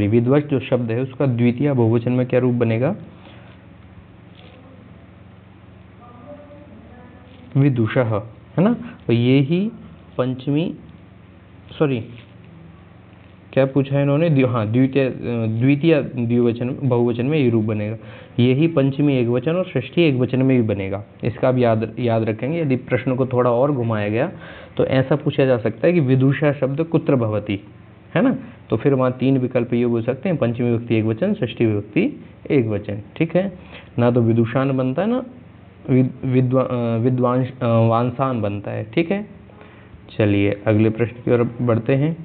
विद्वत् जो शब्द है उसका द्वितीय बहुवचन में क्या रूप बनेगा? विदुषः, है ना। तो ये ही पंचमी, क्या पूछा है इन्होंने? द्वितीय द्विवचन बहुवचन में ये रूप बनेगा। यही पंचमी एकवचन और षष्ठी एकवचन में भी बनेगा। इसका भी याद रखेंगे। यदि प्रश्न को थोड़ा और घुमाया गया तो ऐसा पूछा जा सकता है कि विदुषा शब्द कुत्र भवति, है ना। तो फिर वहाँ 3 विकल्प ये बोल सकते हैं, पंचमी विभक्ति एकवचन, षष्ठी विभक्ति एकवचन, ठीक है। ना तो विदुषान बनता है, ना वांसान बनता है, ठीक है। चलिए अगले प्रश्न की ओर बढ़ते हैं।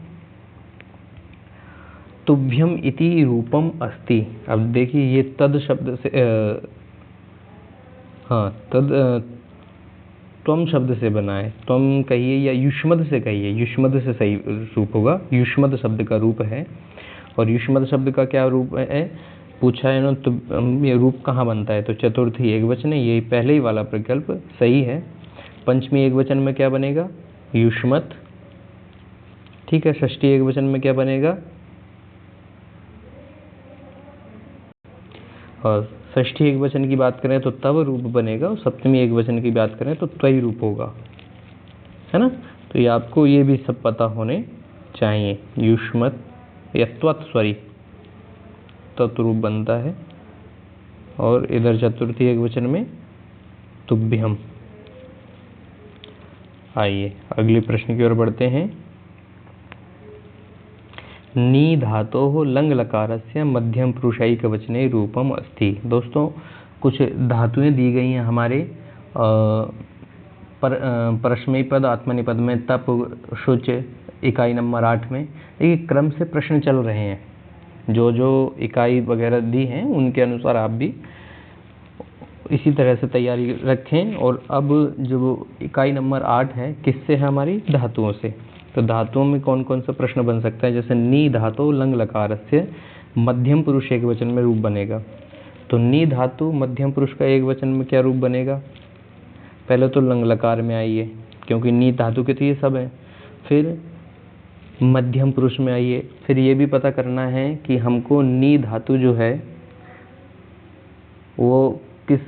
तुभ्यम इति रूपम अस्ति। अब देखिए ये तद शब्द से त्वम शब्द से बना है। त्वम कहिए या युष्मद से कहिए, युष्मद से सही रूप होगा। युष्मद शब्द का रूप है। और युष्मद शब्द का क्या रूप है पूछा है ना, तो ये रूप कहाँ बनता है? तो चतुर्थी एकवचन है, यही पहले ही वाला विकल्प सही है। पंचमी एकवचन में क्या बनेगा? युष्मत, ठीक है। षष्ठी एकवचन में क्या बनेगा? और षष्ठी एकवचन की बात करें तो तव रूप बनेगा, और सप्तमी एकवचन की बात करें तो त्वयी रूप होगा, है ना। तो ये आपको ये भी सब पता होने चाहिए। युष्मत या त्वत्स्वरी तत्रूप बनता है, और इधर चतुर्थी एकवचन में तुभ्यम। आइए अगले प्रश्न की ओर बढ़ते हैं। नी धातोः लंग लकारस्य मध्यम पुरुषैक वचने रूपम अस्ति। दोस्तों कुछ धातुएं दी गई हैं हमारे परस्मैपद पद आत्मनेपद में, तप, शुच, इकाई नंबर 8 में। ये क्रम से प्रश्न चल रहे हैं, जो इकाई वगैरह दी हैं उनके अनुसार आप भी इसी तरह से तैयारी रखें। और अब जो इकाई नंबर 8 है किससे है? हमारी धातुओं से। तो धातुओं में कौन कौन सा प्रश्न बन सकता है? जैसे नी धातु लंग लकारस्य मध्यम पुरुष एक वचन में रूप बनेगा। तो नी धातु मध्यम पुरुष का एक वचन में क्या रूप बनेगा? पहले तो लंग लकार में आइए, क्योंकि नी धातु के तो ये सब है। फिर मध्यम पुरुष में आइए। फिर ये भी पता करना है कि हमको नी धातु जो है वो किस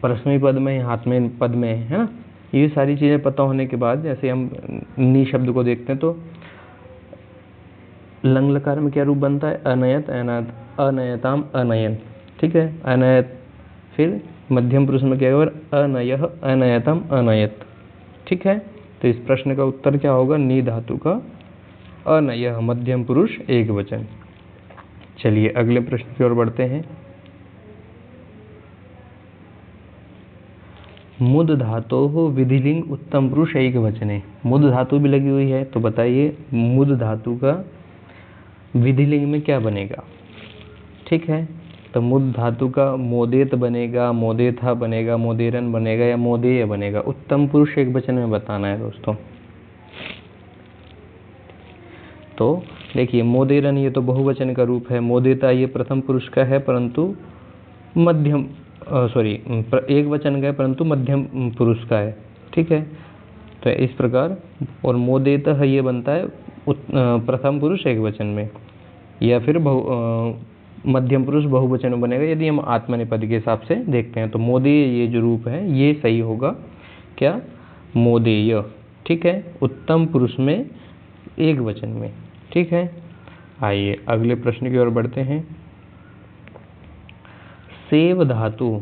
परस्मै पद में, हाथ पद में है ना। ये सारी चीज़ें पता होने के बाद जैसे हम नी शब्द को देखते हैं तो लंग लकार में क्या रूप बनता है? अनयत, अनायत, अनयताम, अनयन, ठीक है, अनयत। फिर मध्यम पुरुष में क्या होगा? अनयः, अनयतम, अनयत, ठीक है। तो इस प्रश्न का उत्तर क्या होगा? नी धातु का अनयः मध्यम पुरुष एक वचन। चलिए अगले प्रश्न की ओर बढ़ते हैं। मुद धातोः विधिलिंग उत्तम पुरुष एक वचने। मुद धातु भी लगी हुई है, तो बताइए मुद धातु का विधिलिंग में क्या बनेगा? ठीक है, तो मुद धातु का मोदेत बनेगा, मोदेथा बनेगा, मोदेरन बनेगा या मोदेय बनेगा। उत्तम पुरुष एक वचन में बताना है दोस्तों। तो देखिए मोदेरन ये तो बहुवचन का रूप है, मोदेता ये प्रथम पुरुष का है परंतु एक वचन का है परंतु मध्यम पुरुष का है, ठीक है। तो इस प्रकार, और मोदेतः ये बनता है प्रथम पुरुष एक वचन में, या फिर मध्यम पुरुष बहुवचन में बनेगा यदि हम आत्मनेपद के हिसाब से देखते हैं। तो मोदेय ये जो रूप है ये सही होगा, क्या, मोदेय। ठीक है, उत्तम पुरुष में एक वचन में। ठीक है, आइए अगले प्रश्न की ओर बढ़ते हैं। सेव धातु,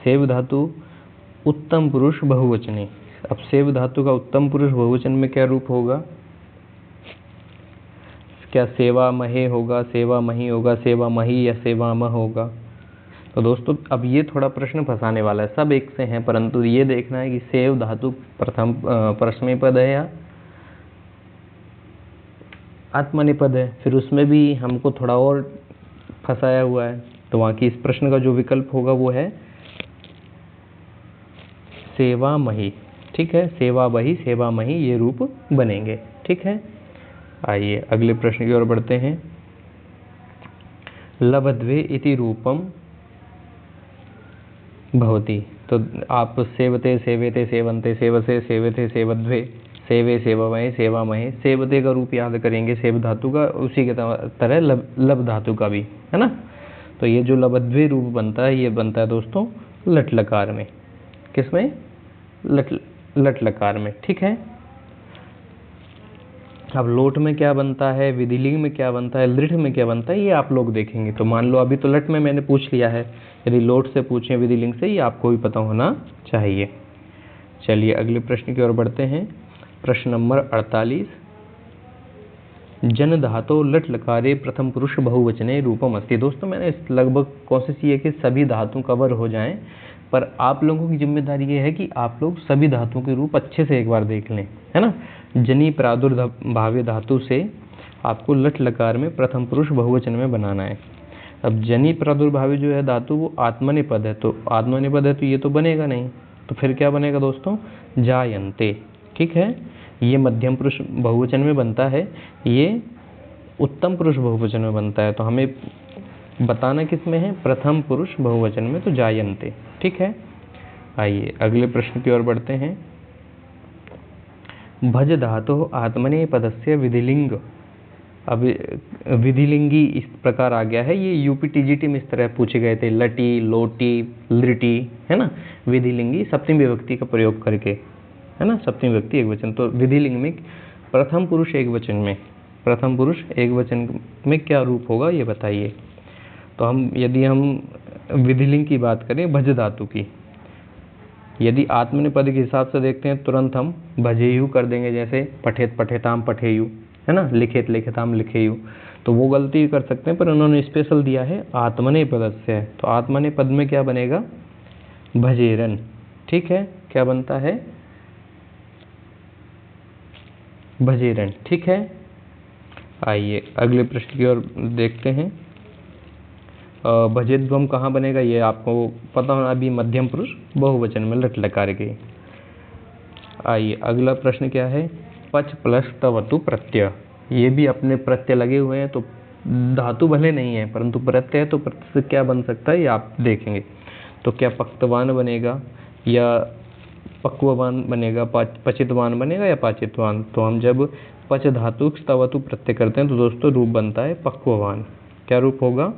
सेव धातु उत्तम पुरुष बहुवचने। अब सेव धातु का उत्तम पुरुष बहुवचन में क्या रूप होगा? क्या सेवा महे होगा, सेवा मही होगा, सेवा मही, या सेवा मह होगा? तो दोस्तों अब ये थोड़ा प्रश्न फंसाने वाला है, सब एक से हैं, परंतु ये देखना है कि सेव धातु प्रथम परस्मैपद पद है या आत्मनेपद है। फिर उसमें भी हमको थोड़ा और फंसाया हुआ है। तो वहाँ की इस प्रश्न का जो विकल्प होगा वो है सेवा मही। ठीक है, सेवा बही, सेवा मही ये रूप बनेंगे। ठीक है, आइए अगले प्रश्न की ओर बढ़ते हैं। लब्ध्वे इति रूपम भवति। तो आप सेवते, सेवेते, सेवन्ते, सेवसे, सेवते, सेवध्वे, सेवे, सेवामहे, सेवामहे, सेवते का रूप याद करेंगे सेव धातु का, उसी के तरह लब धातु का भी, है ना। तो ये जो लब्ध्वे रूप बनता है ये बनता है दोस्तों लट लकार में। किसमें? लट लकार में। ठीक है, अब लोट में क्या बनता है, विधिलिंग में क्या बनता है, दृढ़ में क्या बनता है, ये आप लोग देखेंगे। तो मान लो अभी तो लट में मैंने पूछ लिया है, यदि लोट से पूछें विधिलिंग से, ये आपको भी पता होना चाहिए। चलिए अगले प्रश्न की ओर बढ़ते हैं। प्रश्न नंबर 48। जन धातु लट लकारे प्रथम पुरुष बहुवचने रूपम अस्ति। दोस्तों मैंने लगभग कोशिश ये कि सभी धातु कवर हो जाएं, पर आप लोगों की जिम्मेदारी ये है कि आप लोग सभी धातुओं के रूप अच्छे से एक बार देख लें, है ना। जनी प्रादुर्भाव्य धातु से आपको लट लकार में प्रथम पुरुष बहुवचन में बनाना है। अब जनी प्रादुर्भाव्य जो है धातु वो आत्मनेपद है, तो आत्मनेपद है तो ये तो बनेगा नहीं, तो फिर क्या बनेगा दोस्तों? जायन्ते। ठीक है, ये मध्यम पुरुष बहुवचन में बनता है, ये उत्तम पुरुष बहुवचन में बनता है। तो हमें बताना किस में है? प्रथम पुरुष बहुवचन में, तो जायन्ते। ठीक है, आइए अगले प्रश्न की ओर बढ़ते हैं। भज धातु आत्मनेपदस्य विधिलिंग। अब विधिलिंगी इस प्रकार आ गया है, ये यूपी टीजीटी में इस तरह पूछे गए थे, लटी, लोटी, लिटी, है ना। विधिलिंगी सप्तमी विभक्ति का प्रयोग करके, है ना, सप्तमी विभक्ति एक वचन। तो विधिलिंग में प्रथम पुरुष एक वचन में, प्रथम पुरुष एक वचन में क्या रूप होगा ये बताइए। तो यदि हम विधिलिंग की बात करें भज धातु की, यदि आत्मनेपद के हिसाब से देखते हैं तुरंत हम भजेयु कर देंगे, जैसे पठेत पठेताम पठेयु, है ना, लिखित लिखिताम लिखेयु। तो वो गलती कर सकते हैं, पर उन्होंने स्पेशल दिया है आत्मनेपद से, तो आत्मनेपद में क्या बनेगा? भजेरन। ठीक है, क्या बनता है? भजेरन। ठीक है, आइए अगले प्रश्न की ओर देखते हैं। भजेद्वम कहाँ बनेगा ये आपको पता होना, अभी मध्यम पुरुष बहुवचन में लट लकार के। आइए अगला प्रश्न क्या है? पच प्लस तवतु प्रत्यय। ये भी अपने प्रत्यय लगे हुए हैं, तो धातु भले नहीं है परंतु प्रत्यय है, तो प्रत्यय से क्या बन सकता है ये आप देखेंगे। तो क्या पक्तवान बनेगा या पक्ववान बनेगा, पचितवान बनेगा या पाचितवान? तो हम जब पच धातु तवतु प्रत्यय करते हैं तो दोस्तों रूप बनता है पक्ववान। क्या रूप होगा?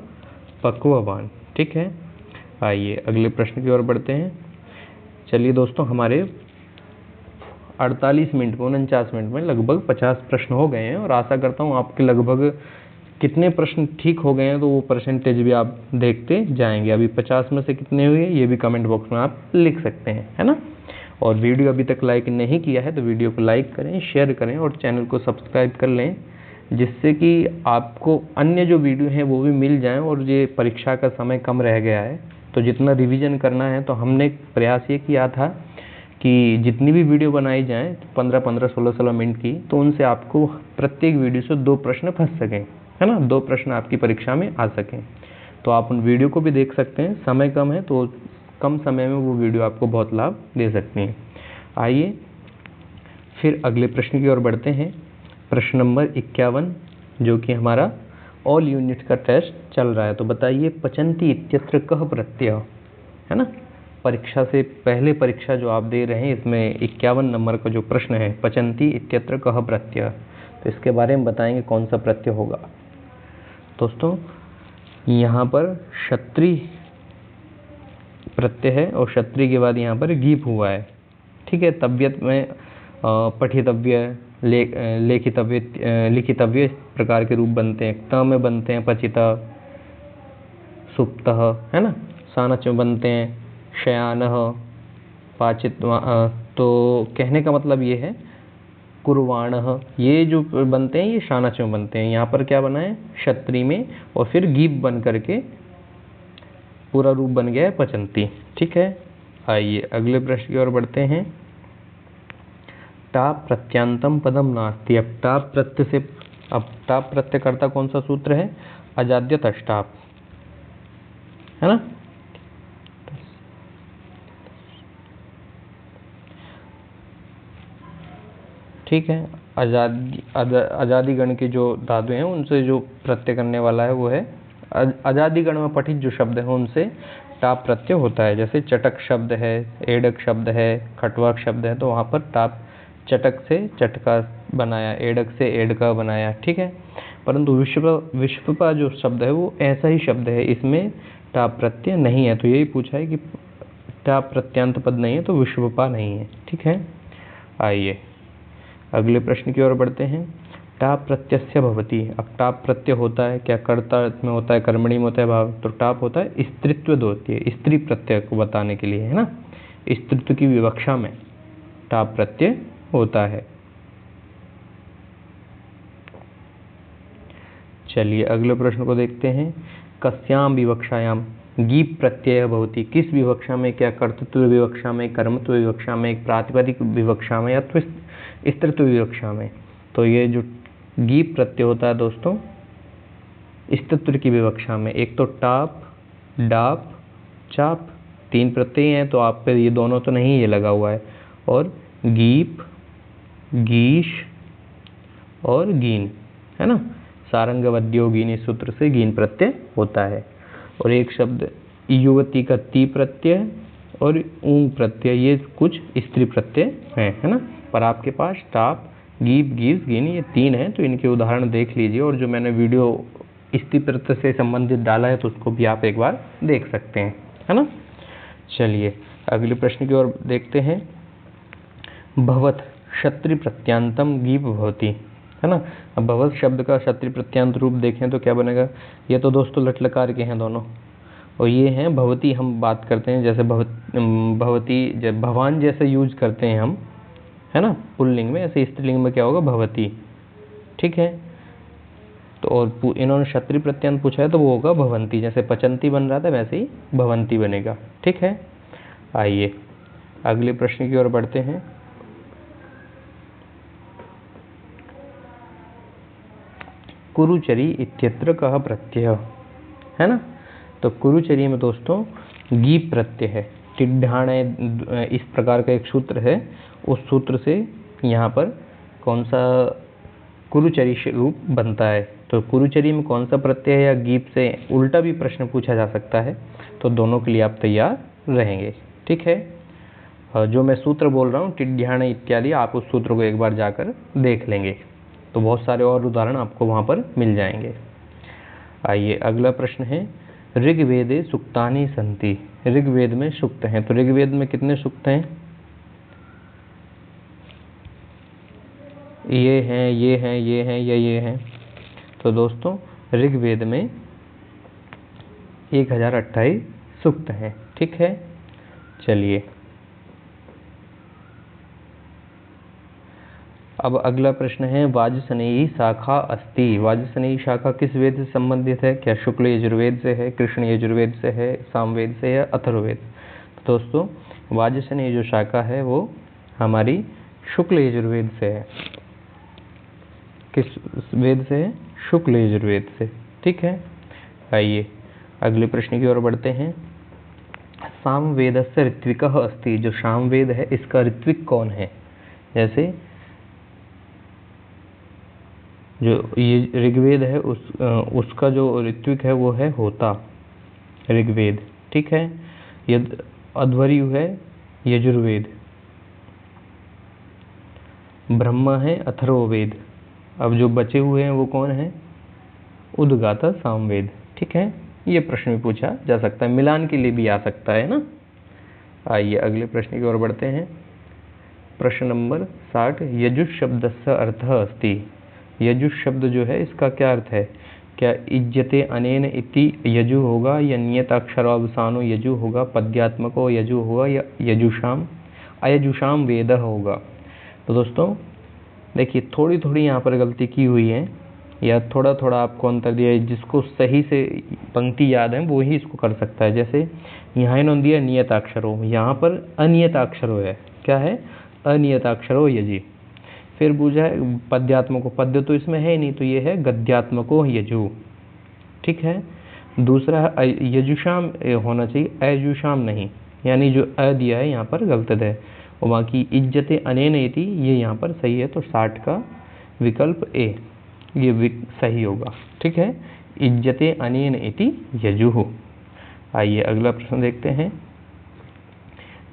पक्ववान। ठीक है, आइए अगले प्रश्न की ओर बढ़ते हैं। चलिए दोस्तों, हमारे 48 मिनट में 49 मिनट में लगभग 50 प्रश्न हो गए हैं, और आशा करता हूँ आपके लगभग कितने प्रश्न ठीक हो गए हैं तो वो परसेंटेज भी आप देखते जाएंगे। अभी 50 में से कितने हुए ये भी कमेंट बॉक्स में आप लिख सकते हैं, है ना। और वीडियो अभी तक लाइक नहीं किया है तो वीडियो को लाइक करें, शेयर करें और चैनल को सब्सक्राइब कर लें, जिससे कि आपको अन्य जो वीडियो हैं वो भी मिल जाएं। और ये परीक्षा का समय कम रह गया है, तो जितना रिवीजन करना है, तो हमने प्रयास ये किया था कि जितनी भी वीडियो बनाई जाएं 15-15, 16-16 मिनट की, तो उनसे आपको प्रत्येक वीडियो से 2 प्रश्न फंस सकें, है ना, 2 प्रश्न आपकी परीक्षा में आ सकें। तो आप उन वीडियो को भी देख सकते हैं, समय कम है तो कम समय में वो वीडियो आपको बहुत लाभ दे सकती हैं। आइए फिर अगले प्रश्न की ओर बढ़ते हैं। प्रश्न नंबर 51, जो कि हमारा ऑल यूनिट का टेस्ट चल रहा है। तो बताइए, पचंती इत्यत्र कह प्रत्यय, है ना, परीक्षा से पहले परीक्षा जो आप दे रहे हैं इसमें 51 नंबर का जो प्रश्न है, पचंती इत्यत्र कह प्रत्यय, तो इसके बारे में बताएंगे कौन सा प्रत्यय होगा। दोस्तों यहाँ पर क्षत्रि प्रत्यय है और क्षत्रि के बाद यहाँ पर गीप हुआ है, ठीक है। तबियत में पठितव्य, लेखितव्य, लिखितव्य इस प्रकार के रूप बनते हैं। त में बनते हैं पचिता, सुप्तः, है ना। सानच में बनते हैं शयानः, पाचित। तो कहने का मतलब ये है कुर्वाणः, ये जो बनते हैं ये शानच में बनते हैं। यहाँ पर क्या बना है क्षत्रि में, और फिर गीप बन करके पूरा रूप बन गया है पचंती, ठीक है। आइए अगले प्रश्न की ओर बढ़ते हैं। टाप प्रत्यांतम पदम नास्ति। अब टाप प्रत्यय से, अब टाप प्रत्यय करता कौन सा सूत्र है, अजाद्य तष्टाप, है ना। ठीक है, आजादी गण के जो धातु हैं उनसे जो प्रत्यय करने वाला है वो है आजादी गण में पठित जो शब्द है उनसे टाप प्रत्यय होता है। जैसे चटक शब्द है, एडक शब्द है, खटवाक शब्द है, तो वहाँ पर टाप, चटक से चटका बनाया, एडक से एडका बनाया, ठीक है। परंतु विश्वपा जो शब्द है वो ऐसा ही शब्द है, इसमें टाप प्रत्यय नहीं है। तो यही पूछा है कि टाप प्रत्यांत पद नहीं है तो विश्वपा नहीं है, ठीक है। आइए अगले प्रश्न की ओर बढ़ते हैं। टाप प्रत्यस्य भवति। अब टाप प्रत्यय होता है क्या, कर्ता में होता है, कर्मणि में होता है भाव, तो टाप होता है स्त्रीत्व होती है, स्त्री प्रत्यय को बताने के लिए, है ना। स्त्रीत्व की विवक्षा में टाप प्रत्यय होता है। चलिए अगले प्रश्न को देखते हैं। कस्याम विवक्षायाम गीप प्रत्यय भवति। किस विवक्षा में, क्या कर्तृत्व विवक्षा में, कर्मत्व विवक्षा में, प्रातिपदिक विवक्षा में, या तो स्त्रीत्व विवक्षा में। तो ये जो गीप प्रत्यय होता है दोस्तों स्त्रीत्व की विवक्षा में। एक तो टाप, डाप, चाप, 3 प्रत्यय हैं, तो आप पे ये दोनों तो नहीं ये लगा हुआ है, और गीप, गीश और गीन, है ना। सारंगवद्योगीनी सूत्र से गीन प्रत्यय होता है। और एक शब्द युवती का ती प्रत्यय और ऊंग प्रत्यय, ये कुछ स्त्री प्रत्यय हैं, है ना। पर आपके पास टाप, गीप, गीस, गीन ये 3 हैं, तो इनके उदाहरण देख लीजिए। और जो मैंने वीडियो स्त्री प्रत्यय से संबंधित डाला है तो उसको भी आप एक बार देख सकते हैं, है ना। चलिए अगले प्रश्न की ओर देखते हैं। भवत क्षत्रि प्रत्यांतम गीप भवति, है ना। अब भवत शब्द का क्षत्रि प्रत्यांत रूप देखें तो क्या बनेगा। ये तो दोस्तों लट लकार के हैं दोनों, और ये हैं भवती। हम बात करते हैं जैसे भवती, जब भवान जैसे यूज करते हैं हम, है ना, पुल्लिंग में, ऐसे स्त्रीलिंग में क्या होगा भवती, ठीक है। तो और इन्होंने क्षत्रि प्रत्यांत पूछा है तो वो होगा भवंती। जैसे पचंती बन रहा था वैसे ही भवंती बनेगा, ठीक है। आइए अगले प्रश्न की ओर बढ़ते हैं। कुरुचरी इत्यत्र कह प्रत्यय, है ना। तो कुरुचरी में दोस्तों गीप प्रत्यय है। टिड्ढाण इस प्रकार का एक सूत्र है, उस सूत्र से यहाँ पर कौन सा कुरुचरी रूप बनता है। तो कुरुचरी में कौन सा प्रत्यय है, या गीप से उल्टा भी प्रश्न पूछा जा सकता है, तो दोनों के लिए आप तैयार रहेंगे, ठीक है। जो मैं सूत्र बोल रहा हूँ टिड्ढाण इत्यादि, आप उस सूत्र को एक बार जाकर देख लेंगे तो बहुत सारे और उदाहरण आपको वहाँ पर मिल जाएंगे। आइए अगला प्रश्न है। ऋग्वेदे सुक्तानि सन्ति। ऋग्वेद में सूक्त हैं, तो ऋग्वेद में कितने सूक्त हैं, ये हैं, ये हैं, ये हैं, ये हैं। तो दोस्तों ऋग्वेद में 1028 सूक्त हैं, ठीक है। चलिए अब अगला प्रश्न है। वाजसनेयी शाखा अस्ति। वाजसनेयी शाखा किस वेद से संबंधित है, क्या शुक्ल यजुर्वेद से है, कृष्ण यजुर्वेद से है, सामवेद से है, अथर्ववेद। तो दोस्तों वाजसनेयी जो शाखा है वो हमारी शुक्ल यजुर्वेद से है। किस वेद से है, शुक्ल यजुर्वेद से, ठीक है। आइए अगले प्रश्न की ओर बढ़ते हैं। सामवेदस्य ऋत्विकः अस्ति। जो सामवेद है इसका ऋत्विक कौन है। जैसे जो ये ऋग्वेद है उसका जो ऋत्विक है वो है होता, ऋग्वेद, ठीक है। अध्वर्यु है यजुर्वेद, ब्रह्मा है अथर्ववेद। अब जो बचे हुए हैं वो कौन है? उद्गाता सामवेद। ठीक है, ये प्रश्न भी पूछा जा सकता है, मिलान के लिए भी आ सकता है ना। आइए अगले प्रश्न की ओर बढ़ते हैं। प्रश्न नंबर 60, यजुः शब्दस्य अर्थः अस्ति। यजुः शब्द जो है इसका क्या अर्थ है? क्या इज्जते अनेन इति यजु होगा, या नियताक्षरावसानो यजु होगा, पद्यात्मको यजु होगा, या यजुषाम अयजुषाम वेदः होगा? तो दोस्तों देखिए, थोड़ी थोड़ी यहाँ पर गलती की हुई है, या थोड़ा थोड़ा आपको अंतर दिया है। जिसको सही से पंक्ति याद है वो ही इसको कर सकता है। जैसे यहाँ इन्होंने दिया नियताक्षरो, यहाँ पर अनियताक्षरो है। क्या है? अनियताक्षरो यजि। फिर पूछा है पद्यात्मको, पद्य तो इसमें है ही नहीं, तो ये है गद्यात्मको यजु। ठीक है। दूसरा है यजुषाम होना चाहिए, अयजुषाम नहीं, यानी जो अ दिया है यहाँ पर गलत है। और बाकी इज्जते अनेन इति ये यहाँ पर सही है, तो 60 का विकल्प ए ये सही होगा। ठीक है, इज्जते अनेन इति यजुः। आइए अगला प्रश्न देखते हैं।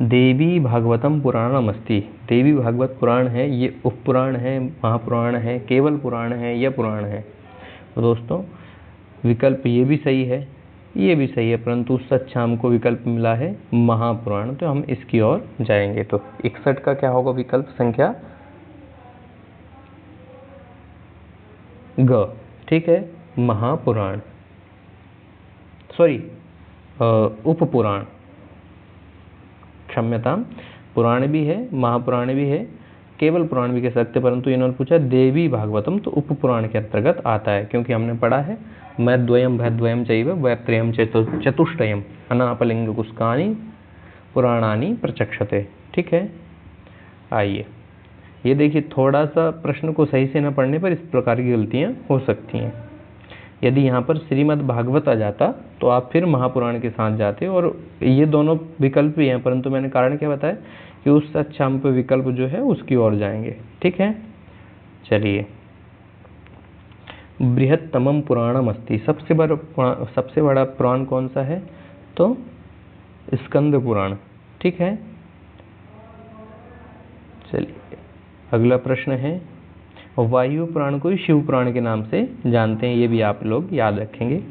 देवी भागवतम पुराणम अस्ति। देवी भागवत पुराण है, ये उपपुराण है, महापुराण है, केवल पुराण है, यह पुराण है? तो दोस्तों विकल्प ये भी सही है, ये भी सही है, परंतु उससे अच्छा हमको विकल्प मिला है महापुराण, तो हम इसकी ओर जाएंगे। तो 61 का क्या होगा विकल्प संख्या ग। ठीक है, महापुराण, सॉरी उपपुराण, क्षम्यता, पुराण भी है, महापुराण भी है, केवल पुराण भी कह सकते, परंतु इन्होंने पूछा देवी भागवतम, तो उपपुराण के अंतर्गत आता है, क्योंकि हमने पढ़ा है मैद्वयम भैद्वयम चैव वैत्रयम चतुष्टयम अनापलिंग कुस्कानि पुराणानि प्रचक्षते। ठीक है। आइए ये देखिए, थोड़ा सा प्रश्न को सही से न पढ़ने पर इस प्रकार की गलतियां हो सकती हैं। यदि यहाँ पर श्रीमद् भागवत आ जाता तो आप फिर महापुराण के साथ जाते, और ये दोनों विकल्प भी हैं, परंतु मैंने कारण क्या बताया कि उससे अच्छा हम पे विकल्प जो है उसकी ओर जाएंगे। ठीक है, चलिए। बृहत्तमम पुराणम अस्ति। सबसे बड़ा पुराण कौन सा है? तो स्कंद पुराण। ठीक है, चलिए अगला प्रश्न है। वायु पुराण को शिव पुराण के नाम से जानते हैं, ये भी आप लोग याद रखेंगे।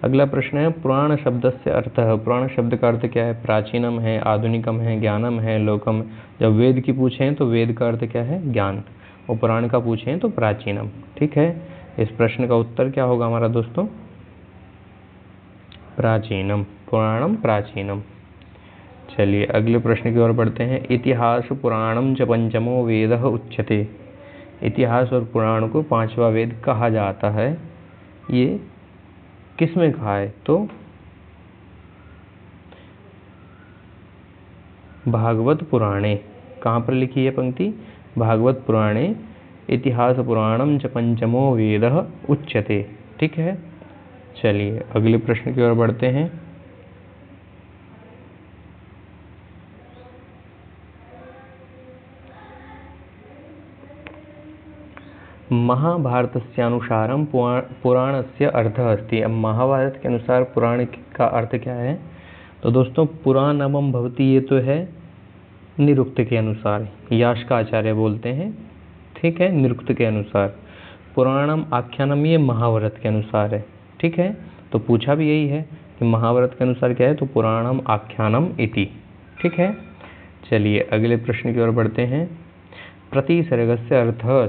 अगला प्रश्न है पुराण शब्द से अर्थ है। पुराण शब्द का अर्थ क्या है? प्राचीनम है, आधुनिकम है, ज्ञानम है, लोकम। जब वेद की पूछें तो वेद का अर्थ क्या है? ज्ञान। और पुराण का पूछें तो प्राचीनम। ठीक है, इस प्रश्न का उत्तर क्या होगा हमारा दोस्तों? प्राचीनम, पुराणम प्राचीनम। चलिए अगले प्रश्न की ओर बढ़ते हैं। इतिहास पुराणम च पंचमो वेदः उच्यते। इतिहास और पुराण को पांचवा वेद कहा जाता है, ये किस में कहा है? तो भागवत पुराणे। कहाँ पर लिखी है पंक्ति? भागवत पुराणे इतिहास पुराणम च पंचमो वेदः उच्यते। ठीक है, चलिए अगले प्रश्न की ओर बढ़ते हैं। महाभारतस्यानुसारम पुराणस्य अर्थः अस्ति। अब महाभारत के अनुसार पुराण का अर्थ क्या है? तो दोस्तों पुराणमं भवति, ये तो है निरुक्त के अनुसार, याश का आचार्य बोलते हैं। ठीक है, निरुक्त के अनुसार। पुराणम आख्यानम ये महाभारत के अनुसार है। ठीक है, तो पूछा भी यही है कि महाभारत के अनुसार क्या है, तो पुराणम आख्यानम इति। ठीक है, चलिए अगले प्रश्न की ओर बढ़ते हैं। प्रतिसर्गस्य अर्थः।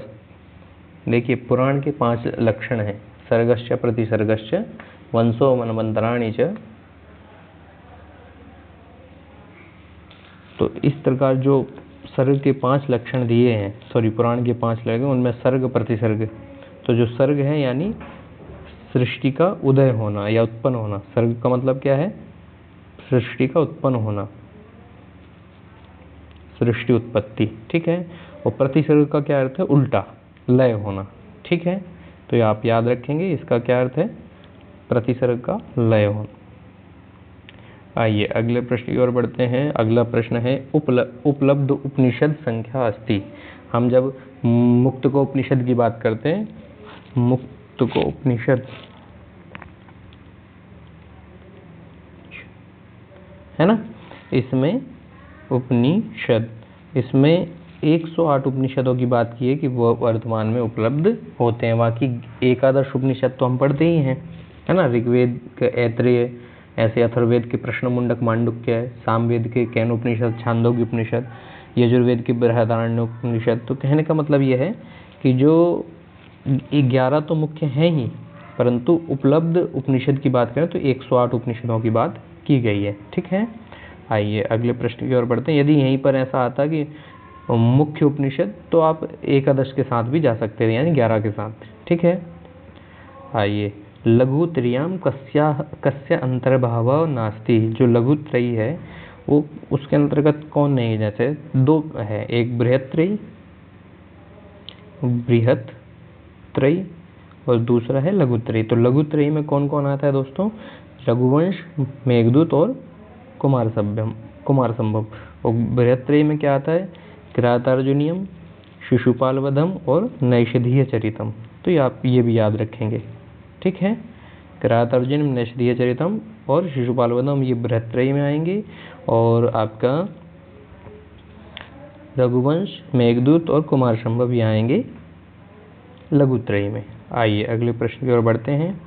देखिए पुराण के 5 लक्षण हैं। सर्गश्च प्रतिसर्गश्च वंशो मनवंतराणि च। तो इस प्रकार जो सर्ग के 5 लक्षण दिए हैं, सॉरी पुराण के 5 लक्षण, उनमें सर्ग प्रतिसर्ग, तो जो सर्ग है यानी सृष्टि का उदय होना या उत्पन्न होना। सर्ग का मतलब क्या है? सृष्टि का उत्पन्न होना, सृष्टि उत्पत्ति। ठीक है, और प्रतिसर्ग का क्या अर्थ है? उल्टा, लय होना। ठीक है, तो ये आप याद रखेंगे, इसका क्या अर्थ है? प्रतिसर्ग का लय होना। आइए अगले प्रश्न की ओर बढ़ते हैं। अगला प्रश्न है उपलब्ध उपनिषद संख्या अस्ति। हम जब मुक्त को उपनिषद की बात करते हैं, मुक्त को उपनिषद है ना, इसमें उपनिषद, इसमें 108 उपनिषदों की बात की है कि वो वर्तमान में उपलब्ध होते हैं। बाकी एकादश उपनिषद तो हम पढ़ते ही हैं, है ना। ऋग्वेद के ऐत्रेय, ऐसे अथर्ववेद के प्रश्न मुंडक मांडुक्य, सामवेद के कैन उपनिषद, छांदोग्य उपनिषद, यजुर्वेद के बृहदारण्यक उपनिषद। तो कहने का मतलब ये है कि जो 11 तो मुख्य हैं ही, परंतु उपलब्ध उपनिषद की बात करें तो 108 उपनिषदों की बात की गई है। ठीक है, आइए अगले प्रश्न की ओर बढ़ते हैं। यदि यहीं पर ऐसा आता कि मुख्य उपनिषद, तो आप एकादश के साथ भी जा सकते हैं, यानी 11 के साथ। ठीक है, आइए लघुत्रयम् कस्य अंतर्भाव नास्ति। जो लघुत्रयी है वो उसके अंतर्गत कौन नहीं है? जैसे दो है, एक बृहत त्रयी और दूसरा है लघुत्रयी। तो लघुत्रयी में कौन कौन आता है दोस्तों? रघुवंश, मेघदूत और कुमार संभव। और बृहत त्रयी में क्या आता है? किरातार्जुनीयम, शिशुपाल वधम और नैषधीय चरितम। तो ये आप ये भी याद रखेंगे। ठीक है, किरातार्जुनीयम, नैषधीय चरितम और शिशुपाल वधम ये बृहत त्रयी में आएंगे, और आपका रघुवंश, मेघदूत और कुमार संभव ये आएंगे लघुत्रयी में। आइए अगले प्रश्न की ओर बढ़ते हैं।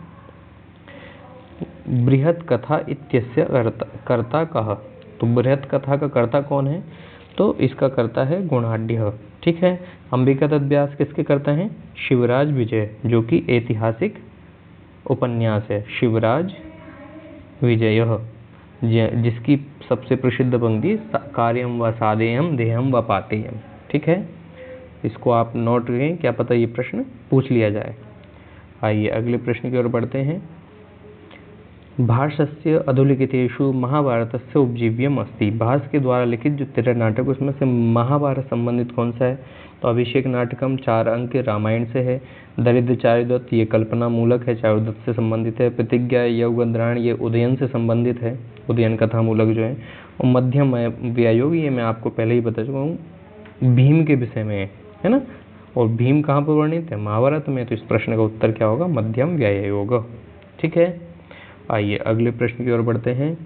बृहत कथा इत्यस्य कर्ता कः? तो बृहत कथा का कर्ता कौन है? तो इसका कर्ता है गुणाढ्य। ठीक है, अंबिका दत्त व्यास किसके कर्ता हैं? शिवराज विजय, जो कि ऐतिहासिक उपन्यास है शिवराज विजय, जिसकी सबसे प्रसिद्ध पंक्ति कार्यम व साधेयम देहम व पातेयम। ठीक है, इसको आप नोट करें, क्या पता ये प्रश्न पूछ लिया जाए। आइए अगले प्रश्न की ओर बढ़ते हैं। भाष्यस्य अधोलिखितेषु महाभारतस्य उपजीव्यम अस्ति। भाष्य के द्वारा लिखित जो 13 नाटक, उसमें से महाभारत संबंधित कौन सा है? तो अभिषेक नाटकम 4 अंक के रामायण से है। दरिद्र चारुदत्त ये कल्पना मूलक है, चारुदत्त से संबंधित है। प्रतिज्ञा यौगंद्रायण ये उदयन से संबंधित है, उदयन कथा मूलक जो है। और मध्यम व्यायोग ये मैं आपको पहले ही बता चुका हूँ, भीम के विषय में है ना। और भीम कहाँ पर वर्णित है? महाभारत में। तो इस प्रश्न का उत्तर क्या होगा? मध्यम व्यायोग। ठीक है, आइए अगले प्रश्न की ओर बढ़ते हैं।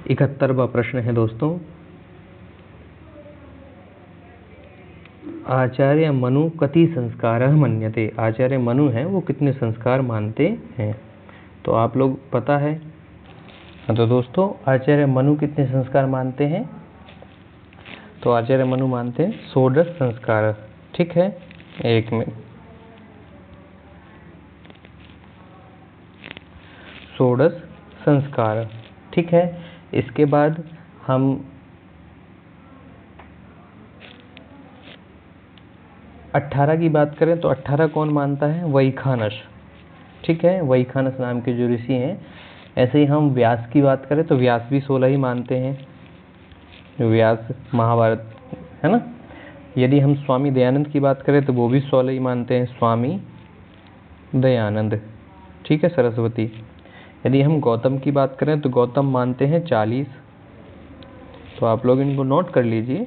71वां प्रश्न है दोस्तों, आचार्य मनु कति संस्कारः मन्यते। आचार्य मनु हैं वो कितने संस्कार मानते हैं? तो आप लोग पता है। तो दोस्तों आचार्य मनु कितने संस्कार मानते हैं? तो आचार्य मनु मानते हैं 16 संस्कार। ठीक है, एक मिनट, 16 संस्कार। ठीक है, इसके बाद हम 18 की बात करें तो 18 कौन मानता है? वैखानस। ठीक है, वैखानस नाम के जो ऋषि हैं। ऐसे ही हम व्यास की बात करें तो व्यास भी 16 ही मानते हैं, व्यास महाभारत है ना। यदि हम स्वामी दयानंद की बात करें तो वो भी 16 ही मानते हैं, स्वामी दयानंद। ठीक है, सरस्वती। यदि हम गौतम की बात करें तो गौतम मानते हैं 40। तो आप लोग इनको नोट कर लीजिए,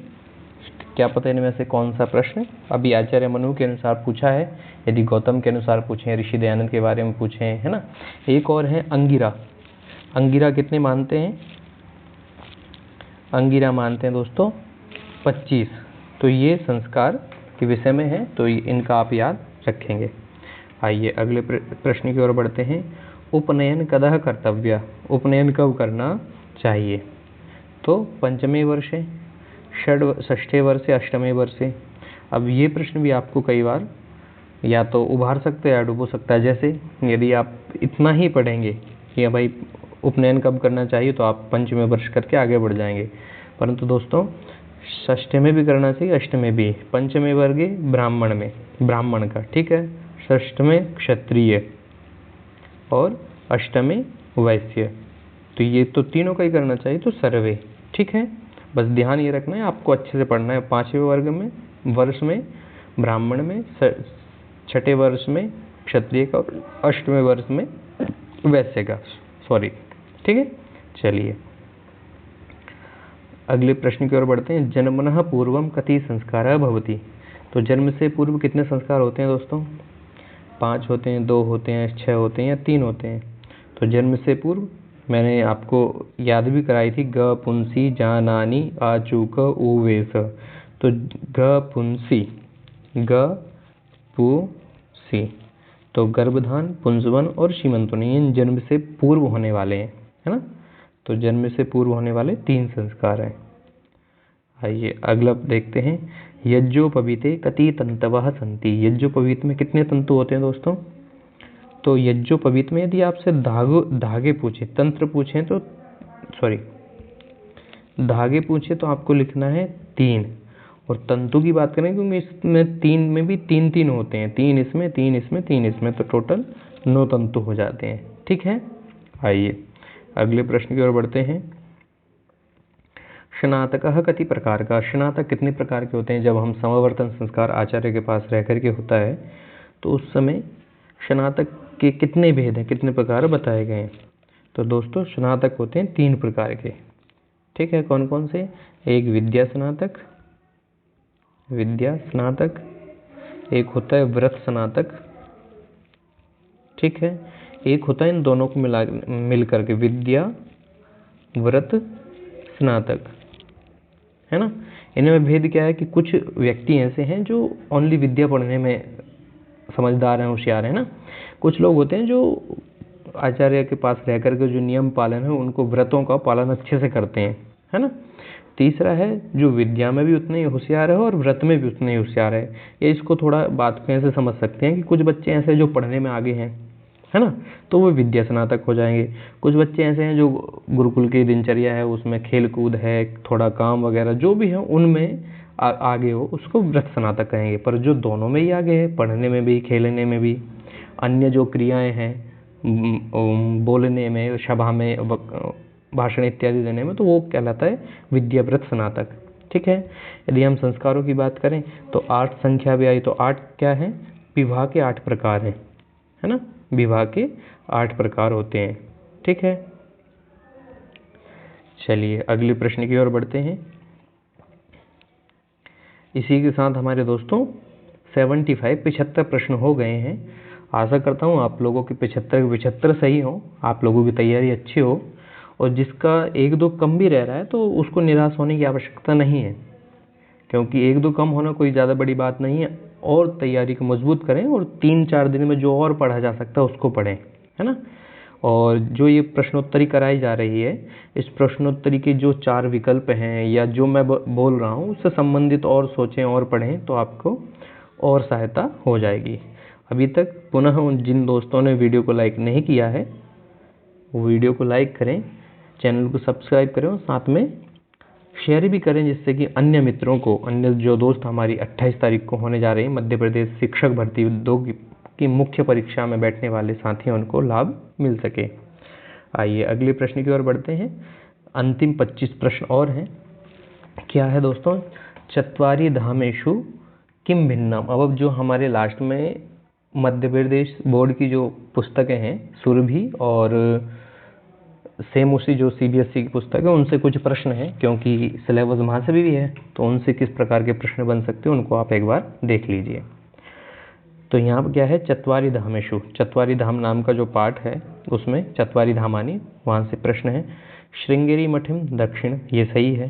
क्या पता इनमें से कौन सा प्रश्न अभी आचार्य मनु के अनुसार पूछा है, यदि गौतम के अनुसार पूछे, ऋषि दयानंद के बारे में पूछे, है ना। एक और है अंगिरा। अंगिरा कितने मानते हैं? अंगिरा मानते हैं दोस्तों 25। तो ये संस्कार के विषय में है, तो इनका आप याद रखेंगे। आइए अगले प्रश्न की ओर बढ़ते हैं। उपनयन कदः कर्तव्य। उपनयन कब करना चाहिए? तो 5वें वर्षे, षष्ठे वर्षे, अष्टमें वर्षे। अब ये प्रश्न भी आपको कई बार या तो उभार सकते हैं या डुबो सकता है। जैसे यदि आप इतना ही पढ़ेंगे कि भाई उपनयन कब करना चाहिए, तो आप 5वें वर्ष करके आगे बढ़ जाएंगे। परंतु दोस्तों षष्ठे में भी करना चाहिए, अष्टमें भी। 5वें वर्गे ब्राह्मण में, ब्राह्मण का, ठीक है। षष्ठमें क्षत्रिय और अष्टमें वैश्य। तो ये तो तीनों का ही करना चाहिए, तो सर्वे। ठीक है, बस ध्यान ये रखना है, आपको अच्छे से पढ़ना है। 5वें वर्ग में वर्ष में ब्राह्मण में, 6ठे वर्ष में क्षत्रिय का और 8वें वर्ष में वैश्य का, सॉरी। ठीक है, चलिए अगले प्रश्न की ओर बढ़ते हैं। जन्मनः पूर्वम कति संस्कारः भवति। तो जन्म से पूर्व कितने संस्कार होते हैं दोस्तों? 5 होते हैं, 2 होते हैं, 6 होते हैं या 3 होते हैं। तो जन्म से पूर्व मैंने आपको याद भी कराई थी, ग पुंसी जानानी आचूक उवेश। तो ग पुंसी, ग पुंसी, तो गर्भधान, पुंसवन और सीमंतन, ये जन्म से पूर्व होने वाले हैं, है ना। तो जन्म से पूर्व होने वाले 3 संस्कार हैं। आइए अगला देखते हैं, यज्ञोपवीते कति तंतवः सन्ति। यज्ञोपवीत में कितने तंतु होते हैं दोस्तों? तो यज्ञोपवीत में यदि आपसे धागे पूछे, तंत्र पूछे तो धागे पूछे तो आपको लिखना है 3, और तंतु की बात करें क्योंकि इसमें 3 में भी 3 होते हैं, 3 इसमें 3 इसमें 3 इसमें, तो टोटल 9 तंतु हो जाते हैं। ठीक है, आइए अगले प्रश्न की ओर बढ़ते हैं। स्नातकः कति प्रकार का। स्नातक कितने प्रकार के होते हैं? जब हम समावर्तन संस्कार आचार्य के पास रह करके होता है तो उस समय स्नातक के कितने भेद हैं, कितने प्रकार बताए गए हैं? तो दोस्तों स्नातक होते हैं 3 प्रकार के। ठीक है, कौन कौन से? एक विद्या स्नातक, एक होता है व्रत स्नातक, ठीक है, एक होता है इन दोनों को मिल करके विद्या व्रत स्नातक, है ना। इनमें भेद क्या है कि कुछ व्यक्ति ऐसे हैं जो ओनली विद्या पढ़ने में समझदार हैं, होशियार हैं ना। कुछ लोग होते हैं जो आचार्य के पास रह करके जो नियम पालन है उनको व्रतों का पालन अच्छे से करते हैं, है ना। तीसरा है जो विद्या में भी उतने ही होशियार है और व्रत में भी उतने ही होशियार है। ये इसको थोड़ा बात को ऐसे समझ सकते हैं कि कुछ बच्चे ऐसे जो पढ़ने में आगे हैं, है ना, तो वो विद्या स्नातक हो जाएंगे। कुछ बच्चे ऐसे हैं जो गुरुकुल की दिनचर्या है उसमें खेल कूद है, थोड़ा काम वगैरह जो भी है उनमें आगे हो, उसको व्रत स्नातक कहेंगे। पर जो दोनों में ही आगे है, पढ़ने में भी खेलने में भी, अन्य जो क्रियाएं हैं बोलने में, सभा में भाषण इत्यादि देने में, तो वो कहलाता है विद्याव्रत स्नातक। ठीक है, यदि हम संस्कारों की बात करें तो 8 संख्या भी आई, तो 8 क्या है? विवाह के 8 प्रकार हैं, है ना, विवाह के 8 प्रकार होते हैं। ठीक है, चलिए अगले प्रश्न की ओर बढ़ते हैं। इसी के साथ हमारे दोस्तों 75 प्रश्न हो गए हैं। आशा करता हूँ आप लोगों के 75 सही हो, आप लोगों की तैयारी अच्छी हो, और जिसका 1-2 कम भी रह रहा है तो उसको निराश होने की आवश्यकता नहीं है, क्योंकि 1-2 कम होना कोई ज़्यादा बड़ी बात नहीं है। और तैयारी को मजबूत करें और 3-4 दिन में जो और पढ़ा जा सकता है उसको पढ़ें, है ना। और जो ये प्रश्नोत्तरी कराई जा रही है, इस प्रश्नोत्तरी के जो 4 विकल्प हैं या जो मैं बोल रहा हूँ उससे संबंधित और सोचें और पढ़ें तो आपको और सहायता हो जाएगी। अभी तक पुनः जिन दोस्तों ने वीडियो को लाइक नहीं किया है वो वीडियो को लाइक करें, चैनल को सब्सक्राइब करें और साथ में शेयर भी करें, जिससे कि अन्य मित्रों को, अन्य जो दोस्त हमारी 28 तारीख को होने जा रही है मध्य प्रदेश शिक्षक भर्ती 2 की मुख्य परीक्षा में बैठने वाले साथी, उनको लाभ मिल सके। आइए अगले प्रश्न की ओर बढ़ते हैं। अंतिम 25 प्रश्न और हैं। क्या है दोस्तों? चत्वारि धामेषु किम भिन्नम। अब जो हमारे लास्ट में मध्य प्रदेश बोर्ड की जो पुस्तकें हैं, सुरभि और सेम उसी जो CBSE की पुस्तक है उनसे कुछ प्रश्न हैं, क्योंकि सिलेबस वहाँ से भी है, तो उनसे किस प्रकार के प्रश्न बन सकते हैं उनको आप एक बार देख लीजिए। तो यहाँ पर क्या है? चत्वारि धामेषु, चत्वारि धाम नाम का जो पाठ है उसमें चत्वारि धामानि, वहाँ से प्रश्न है। श्रृंगेरी मठम दक्षिण, ये सही है।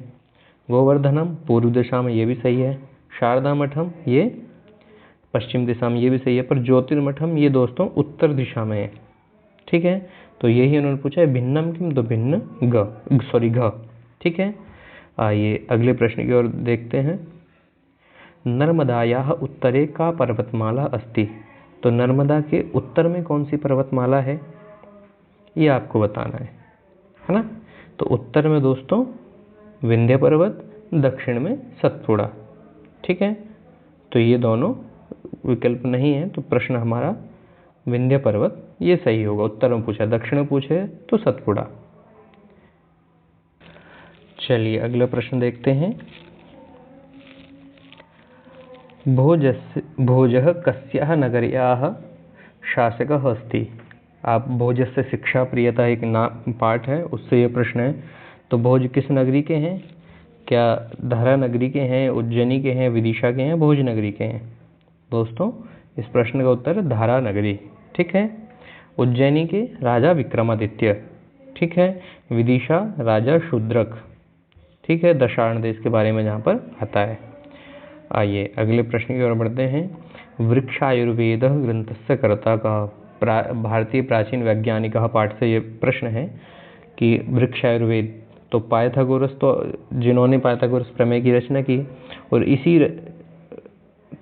गोवर्धनम पूर्व दिशा में, ये भी सही है। शारदा मठम ये पश्चिम दिशा में, ये भी सही है। पर ज्योतिर्मठम ये दोस्तों उत्तर दिशा में है। ठीक है, तो यही उन्होंने पूछा है। भिन्नम किम, तो भिन्न घ। ठीक है, आइए अगले प्रश्न की ओर देखते हैं। नर्मदायाः उत्तरे का पर्वतमाला अस्ति। तो नर्मदा के उत्तर में कौन सी पर्वतमाला है ये आपको बताना है ना। तो उत्तर में दोस्तों विंध्य पर्वत, दक्षिण में सतपुड़ा। ठीक है, तो ये दोनों विकल्प नहीं है, तो प्रश्न हमारा विंध्य पर्वत ये सही होगा। उत्तर में पूछा, दक्षिण में पूछे तो सतपुड़ा। चलिए अगला प्रश्न देखते हैं। भोजः कस्याः नगर्याः शासकः अस्ति। आप भोजस्य शिक्षा प्रियता एक पाठ है, उससे ये प्रश्न है। तो भोज किस नगरी के हैं? क्या धारा नगरी के हैं, उज्जैनी के हैं, विदिशा के हैं, भोज नगरी के हैं? दोस्तों इस प्रश्न का उत्तर है धारा नगरी। ठीक है, उज्जैनी के राजा विक्रमादित्य। ठीक है। विदिशा राजा शूद्रक, ठीक है, दशार्ण देश के बारे में जहाँ पर आता है। आइए अगले प्रश्न की ओर बढ़ते हैं। वृक्षायुर्वेद ग्रंथस्य कर्ता का भारतीय प्राचीन वैज्ञानिक पाठ से ये प्रश्न है कि वृक्षायुर्वेद, तो पाइथागोरस, तो जिन्होंने पाइथागोरस प्रमेय की रचना की, और इसी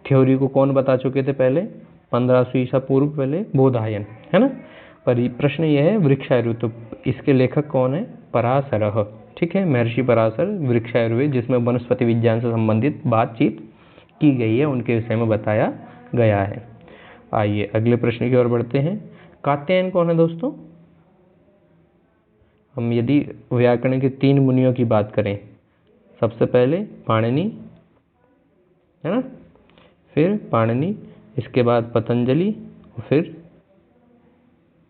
थ्योरी को कौन बता चुके थे पहले, 1500 ईसा पूर्व पहले बोधायन, है ना। पर प्रश्न ये है वृक्षायुर्वेद, तो इसके लेखक कौन है, पराशरः, ठीक है, महर्षि पराशर। वृक्षायुर्वेद जिसमें वनस्पति विज्ञान से संबंधित बातचीत की गई है, उनके विषय में बताया गया है। आइए अगले प्रश्न की ओर बढ़ते हैं। कात्यायन कौन है दोस्तों। हम यदि व्याकरण के 3 मुनियों की बात करें, सबसे पहले पाणिनि, है ना, फिर पाणिनि, इसके बाद पतंजलि, और फिर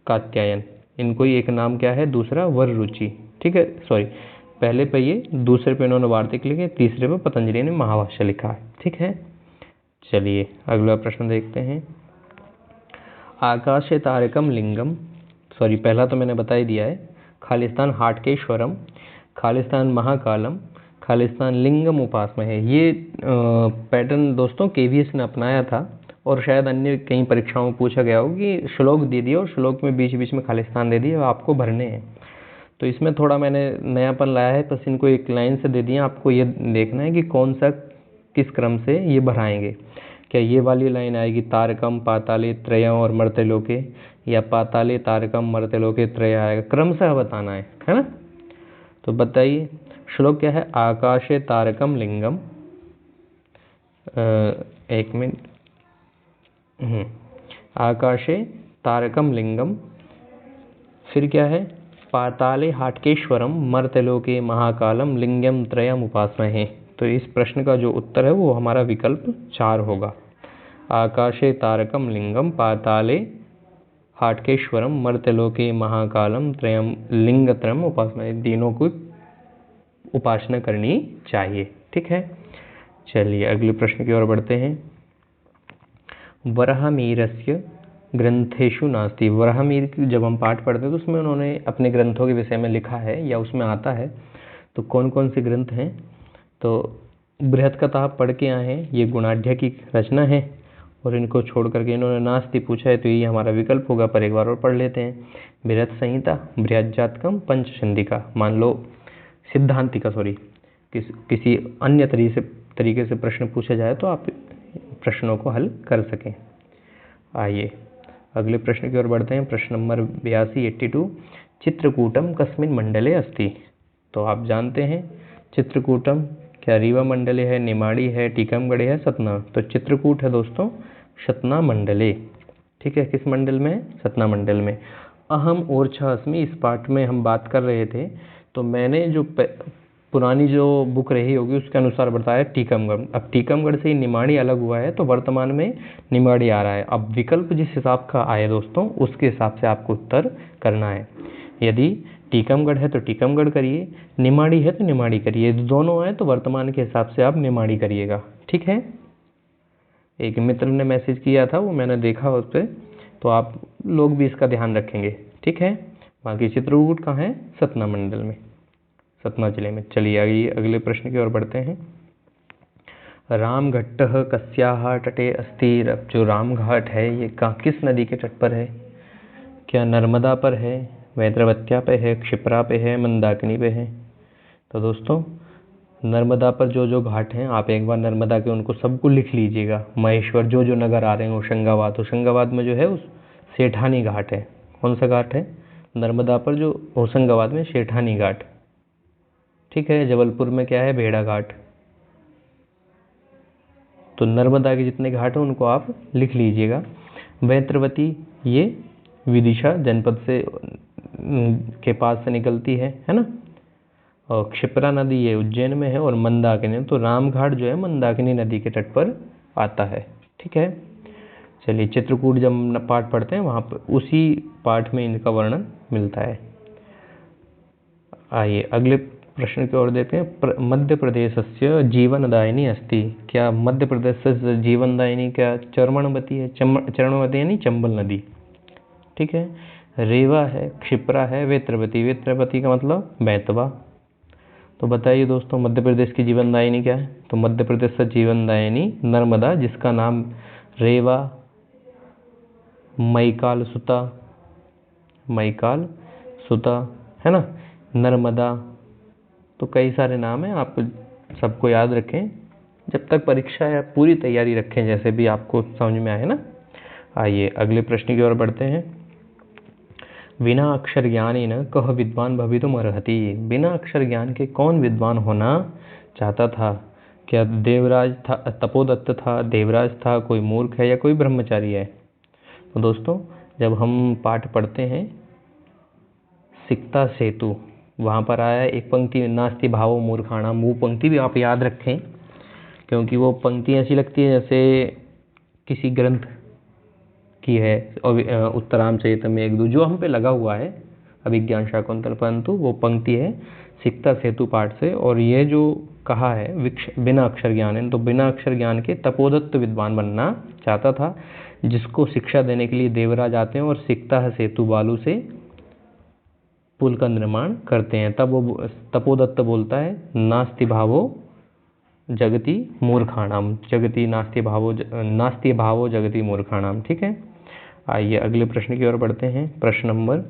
कात्यायन। इनको ही एक नाम क्या है, दूसरा वररुचि, ठीक है, सॉरी, पहले पे ये, दूसरे पे इन्होंने वार्तिक लिखे, तीसरे पे पतंजलि ने महाभाष्य लिखा है, ठीक है। चलिए अगला प्रश्न देखते हैं। आकाशे तारकम लिंगम, सॉरी पहला तो मैंने बता ही दिया है, खालिस्तान हाटकेश्वरम, खालिस्तान महाकालम, खालिस्तान लिंगम उपासमहे। ये पैटर्न दोस्तों केवीएस ने अपनाया था, और शायद अन्य कई परीक्षाओं में पूछा गया हो कि श्लोक दे दिया और श्लोक में बीच बीच में खालिस्तान दे दिए, आपको भरने हैं। तो इसमें थोड़ा मैंने नयापन लाया है, बस इनको एक लाइन से दे दिया, आपको ये देखना है कि कौन सा किस क्रम से ये भराएंगे। क्या ये वाली लाइन आएगी तारकम पाताले त्रय और मर्त्यलोके, या पाताले तारकम मर्त्यलोके त्रय आएगा, क्रमशः बताना है ना। तो बताइए श्लोक क्या है, आकाशे तारकम लिंगम, एक मिनट, आकाशे तारकम लिंगम, फिर क्या है, पाताले हाटकेश्वरम, मर्त्यलोके महाकालम, लिंगम त्रयम उपासमहे। तो इस प्रश्न का जो उत्तर है वो हमारा विकल्प 4 होगा। आकाशे तारकम लिंगम, पाताले हाटकेश्वरम, मर्त्यलोके महाकालम, त्रयम लिंगत्रयम उपासमहे, तीनों को उपासना करनी चाहिए, ठीक है। चलिए अगले प्रश्न की ओर बढ़ते हैं। वराहमिहिरस्य ग्रंथेषु नास्ति, वराहमिहिर की जब हम पाठ पढ़ते हैं तो उसमें उन्होंने अपने ग्रंथों के विषय में लिखा है या उसमें आता है, तो कौन कौन से ग्रंथ हैं। तो बृहत्कथा आप पढ़ के आए हैं, ये गुणाढ्य की रचना है, और इनको छोड़ करके इन्होंने नास्ति पूछा है, तो ये हमारा विकल्प होगा, पर एक बार और पढ़ लेते हैं। बृहत् संहिता, बृहज्जातकम, पंचचंडिका। मान लो सिद्धांतिका, सॉरी, किसी अन्य तरीके से प्रश्न पूछा जाए तो आप प्रश्नों को हल कर सकें। आइए अगले प्रश्न की ओर बढ़ते हैं। प्रश्न नंबर 82, 82, चित्रकूटम कस्मिन मंडले अस्ति। तो आप जानते हैं चित्रकूटम क्या रीवा मंडले है, निमाड़ी है, टीकमगढ़ है, सतना। तो चित्रकूट है दोस्तों सतना मंडले, ठीक है, किस मंडल में, सतना मंडल में। अहम ओरछा अस्मि, इस पाठ में हम बात कर रहे थे, तो मैंने जो पुरानी जो बुक रही होगी उसके अनुसार बताया टीकमगढ़। अब टीकमगढ़ से ही निमाड़ी अलग हुआ है, तो वर्तमान में निमाड़ी आ रहा है। अब विकल्प जिस हिसाब का आए दोस्तों, उसके हिसाब से आपको उत्तर करना है। यदि टीकमगढ़ है तो टीकमगढ़ करिए, निमाड़ी है तो निमाड़ी करिए, दोनों आए तो वर्तमान के हिसाब से आप निमाड़ी करिएगा, ठीक है। एक मित्र ने मैसेज किया था, वो मैंने देखा उस पर, तो आप लोग भी इसका ध्यान रखेंगे, ठीक है। बाकी चित्रकूट कहाँ है, सतना मंडल में, सतना जिले में। चलिए आइए अगले प्रश्न की ओर बढ़ते हैं। रामघट्टः कस्याः तटे अस्ति, जो रामघाट है ये किस नदी के तट पर है, क्या नर्मदा पर है, वेत्रवत्या पे है, क्षिप्रा पे है, मंदाकिनी पे है। तो दोस्तों नर्मदा पर जो जो घाट हैं, आप एक बार नर्मदा के उनको सबको लिख लीजिएगा। महेश्वर जो जो नगर आ रहे हैं, होशंगाबाद में जो है उस सेठानी घाट है। कौन सा घाट है, नर्मदा पर जो होशंगाबाद में सेठानी घाट, ठीक है। जबलपुर में क्या है, भेड़ा घाट। तो नर्मदा के जितने घाट हैं उनको आप लिख लीजिएगा। वेत्रवती ये विदिशा जनपद से के पास से निकलती है ना। और क्षिप्रा नदी ये उज्जैन में है, और मंदाकिनी, तो रामघाट जो है मंदाकिनी नदी के तट पर आता है, ठीक है। चलिए चित्रकूट जब पाठ पढ़ते हैं वहाँ पर उसी पाठ में इनका वर्णन मिलता है। आइए अगले प्रश्न की ओर देते हैं। मध्य प्रदेशस्य जीवनदायिनी अस्ति, क्या मध्य प्रदेश से जीवनदायिनी क्या चरणवती है, चरणवती यानी चंबल नदी, ठीक है। रेवा है, क्षिप्रा है, वेत्रवती। वेत्रवती का मतलब बेतवा। तो बताइए दोस्तों मध्य प्रदेश की जीवनदायिनी क्या है? तो मध्य प्रदेश का जीवनदायिनी नर्मदा, जिसका नाम रेवा, मैकाल सुता, मैकाल सुता है ना, नर्मदा। तो कई सारे नाम हैं, आप सबको याद रखें जब तक परीक्षा है, पूरी तैयारी रखें जैसे भी आपको समझ में आए ना। आइए अगले प्रश्न की ओर बढ़ते हैं। बिना अक्षर ज्ञानी न कह विद्वान भवितुम अर्हति। बिना अक्षर ज्ञान के कौन विद्वान होना चाहता था? क्या देवराज था, तपोदत्त था, देवराज था, कोई मूर्ख है या कोई ब्रह्मचारी है? तो दोस्तों जब हम पाठ पढ़ते हैं सिक्ता सेतु, वहाँ पर आया एक पंक्ति, नास्ति भावो मूर्खाणाम। वो पंक्ति भी आप याद रखें, क्योंकि वो पंक्ति ऐसी लगती है जैसे किसी ग्रंथ की है, उत्तरामचरित में एक दो जो हम पे लगा हुआ है अभिज्ञान शाकुंतल, परंतु वो पंक्ति है सिक्ता सेतु पाठ से। और ये जो कहा है बिना अक्षर ज्ञान है, तो बिना अक्षर ज्ञान के तपोदत्त विद्वान बनना चाहता था, जिसको शिक्षा देने के लिए देवराज आते हैं और सिक्ता सेतु बालू से पुल का निर्माण करते हैं। तब वो तपोदत्त बोलता है नास्ति भावो जगति मूर्खाणाम, जगति नास्ति भावो जगति मूर्खाणाम। ठीक है, आइए अगले प्रश्न की ओर बढ़ते हैं। प्रश्न नंबर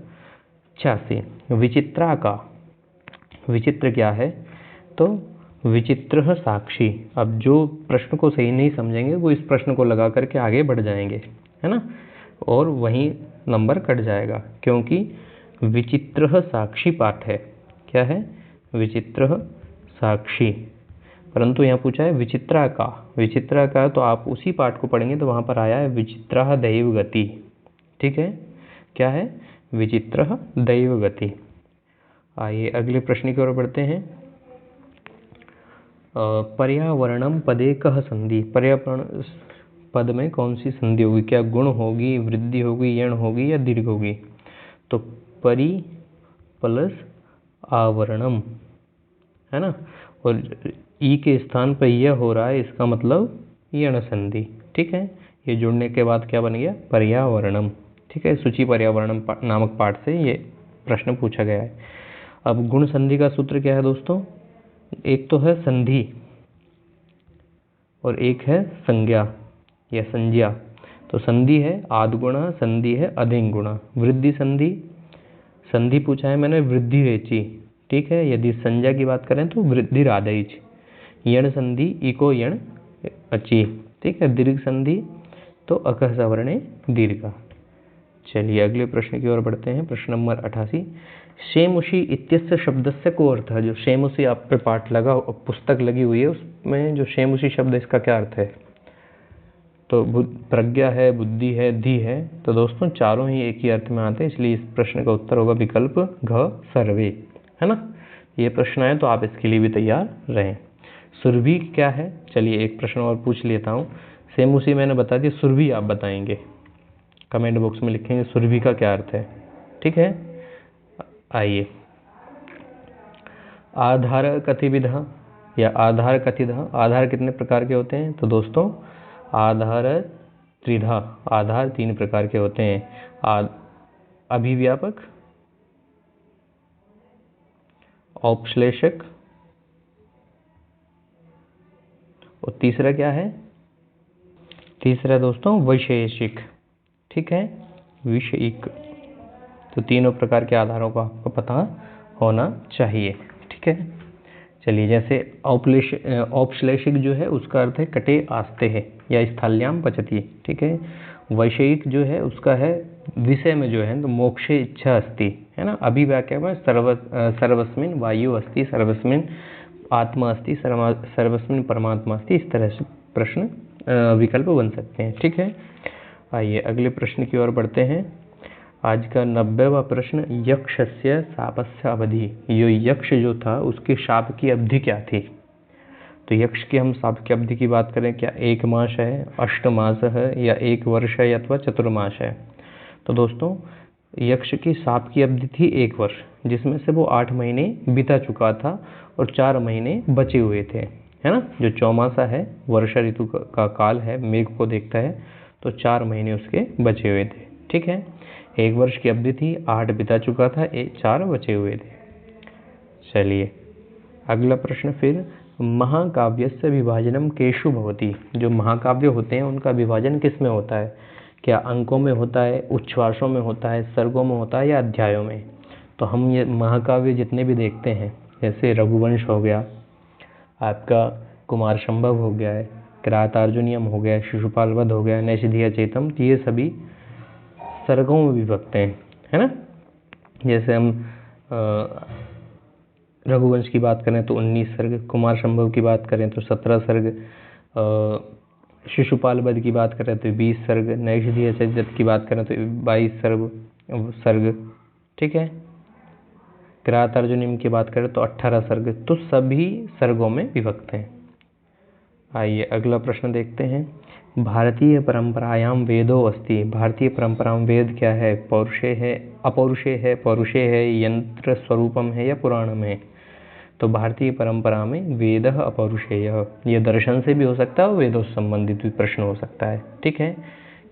86, विचित्रा का विचित्र क्या है? तो विचित्र साक्षी। अब जो प्रश्न को सही नहीं समझेंगे वो इस प्रश्न को लगा करके आगे बढ़ जाएंगे, है ना, और वहीं नंबर कट जाएगा, क्योंकि विचित्र साक्षी पाठ है। क्या है? विचित्र साक्षी। परंतु यहाँ पूछा है विचित्रा का। विचित्रा का तो आप उसी पाठ को पढ़ेंगे तो वहाँ पर आया है विचित्रा दैव गति। ठीक है, क्या है? विचित्र दैव गति। आइए अगले प्रश्न की ओर बढ़ते हैं। पर्यावरणम पदे कह संधि। पर्यावरण पद में कौन सी संधि होगी? क्या गुण होगी, वृद्धि होगी, यण होगी या दीर्घ होगी? तो परि प्लस आवरणम, है ना, और ई के स्थान पर यह हो रहा है, इसका मतलब यण संधि। ठीक है, ये जुड़ने के बाद क्या बन गया? पर्यावरणम। ठीक है, सूची पर्यावरणम नामक पाठ से ये प्रश्न पूछा गया है। अब गुण संधि का सूत्र क्या है दोस्तों? एक तो है संधि और एक है संज्ञा या संज्ञा। तो संधि है आद्गुणा, संधि है अधिंगुणा। वृद्धि संधि, संधि पूछा है मैंने वृद्धि रेची। ठीक है, यदि संज्ञा की बात करें तो वृद्धि राधैच। यण संधि इको यण अची। ठीक है, दीर्घ संधि तो अकह सवर्णे दीर्घ। चलिए अगले प्रश्न की ओर बढ़ते हैं। प्रश्न नंबर 88, शेमुषी इत्यस्य शब्दस्य को अर्थ है। जो शेमुषी आप पे पाठ लगा, पुस्तक लगी हुई है, उसमें जो शेमुषी शब्द है इसका क्या अर्थ है? तो प्रज्ञा है, बुद्धि है, धी है। तो दोस्तों चारों ही एक ही अर्थ में आते हैं, इसलिए इस प्रश्न का उत्तर होगा विकल्प घ सर्वे, है ना। ये प्रश्न आए तो आप इसके लिए भी तैयार रहें। सुरभि क्या है? चलिए एक प्रश्न और पूछ लेता हूँ। सेम उसी मैंने बता दिया, सुरभि आप बताएंगे, कमेंट बॉक्स में लिखेंगे सुरभि का क्या अर्थ है। ठीक है, आइए आधार कतिविधा या आधार कथिधा। आधार कितने प्रकार के होते हैं? तो दोस्तों आधार त्रिधा, आधार 3 प्रकार के होते हैं। अभिव्यापक, औपश्लेषक और तीसरा क्या है? तीसरा दोस्तों वैशेषिक। ठीक है, विषयिक। तो तीनों प्रकार के आधारों का आपको पता होना चाहिए। ठीक है, चलिए जैसे औपश्लेषिक जो है उसका अर्थ है कटे आस्ते है या स्थल्याम पचती। ठीक है, वैषयिक जो है उसका है विषय में जो है तो मोक्षे इच्छा अस्ति, है ना। अभिव्याख्या में सर्वस्मिन वायु अस्ति, सर्वस्मिन आत्मा अस्ति, सर्वस्मिन परमात्मा अस्ति। इस तरह से प्रश्न विकल्प बन सकते हैं। ठीक है, आइए अगले प्रश्न की ओर बढ़ते हैं। आज का 90वां प्रश्न, यक्षस्य शापस्य अवधि। ये यक्ष जो था उसके शाप की अवधि क्या थी? तो यक्ष की हम शाप की अवधि की बात करें, क्या 1 मास है, 8 मास है या 1 वर्ष है अथवा चतुर्मास है? तो दोस्तों यक्ष की शाप की अवधि थी 1 वर्ष, जिसमें से वो 8 महीने बिता चुका था और 4 महीने बचे हुए थे, है ना। जो चौमासा है वर्षा ऋतु का काल है, मेघ को देखता है, तो 4 महीने उसके बचे हुए थे। ठीक है, 1 वर्ष की अवधि थी, 8 बिता चुका था, 4 बचे हुए थे। चलिए अगला प्रश्न, फिर महाकाव्यस्य विभाजनम केषु भवति। जो महाकाव्य होते हैं उनका विभाजन किस में होता है? क्या अंकों में होता है, उच्छ्वासों में होता है, सर्गों में होता है या अध्यायों में? तो हम ये महाकाव्य जितने भी देखते हैं, जैसे रघुवंश हो गया, आपका कुमार संभव हो गया है, किरातार्जुनीयम हो गया, शिशुपाल वध हो गया, नैषधीय चेतम, तो ये सभी सर्गों में विभक्त हैं, है ना। जैसे हम रघुवंश की बात करें तो 19 सर्ग, कुमार संभव की बात करें तो 17 सर्ग, शिशुपाल वध की बात करें तो 20 सर्ग, नैषधीय चेतम की बात करें तो 22 सर्ग, ठीक है। किरातार्जुनीयम की बात करें तो 18 सर्ग, तो सभी सर्गों में विभक्त हैं। आइए अगला प्रश्न देखते हैं। भारतीय परंपरायाम वेदो अस्ति। भारतीय परंपरा में वेद क्या है? पौरुषेय है, अपौरुषेय है, पौरुषेय है, यंत्र स्वरूपम है या पुराणम है? तो भारतीय परंपरा में वेद अपौरुषेय, यह दर्शन से भी हो सकता है और वेदों से संबंधित भी प्रश्न हो सकता है, ठीक है,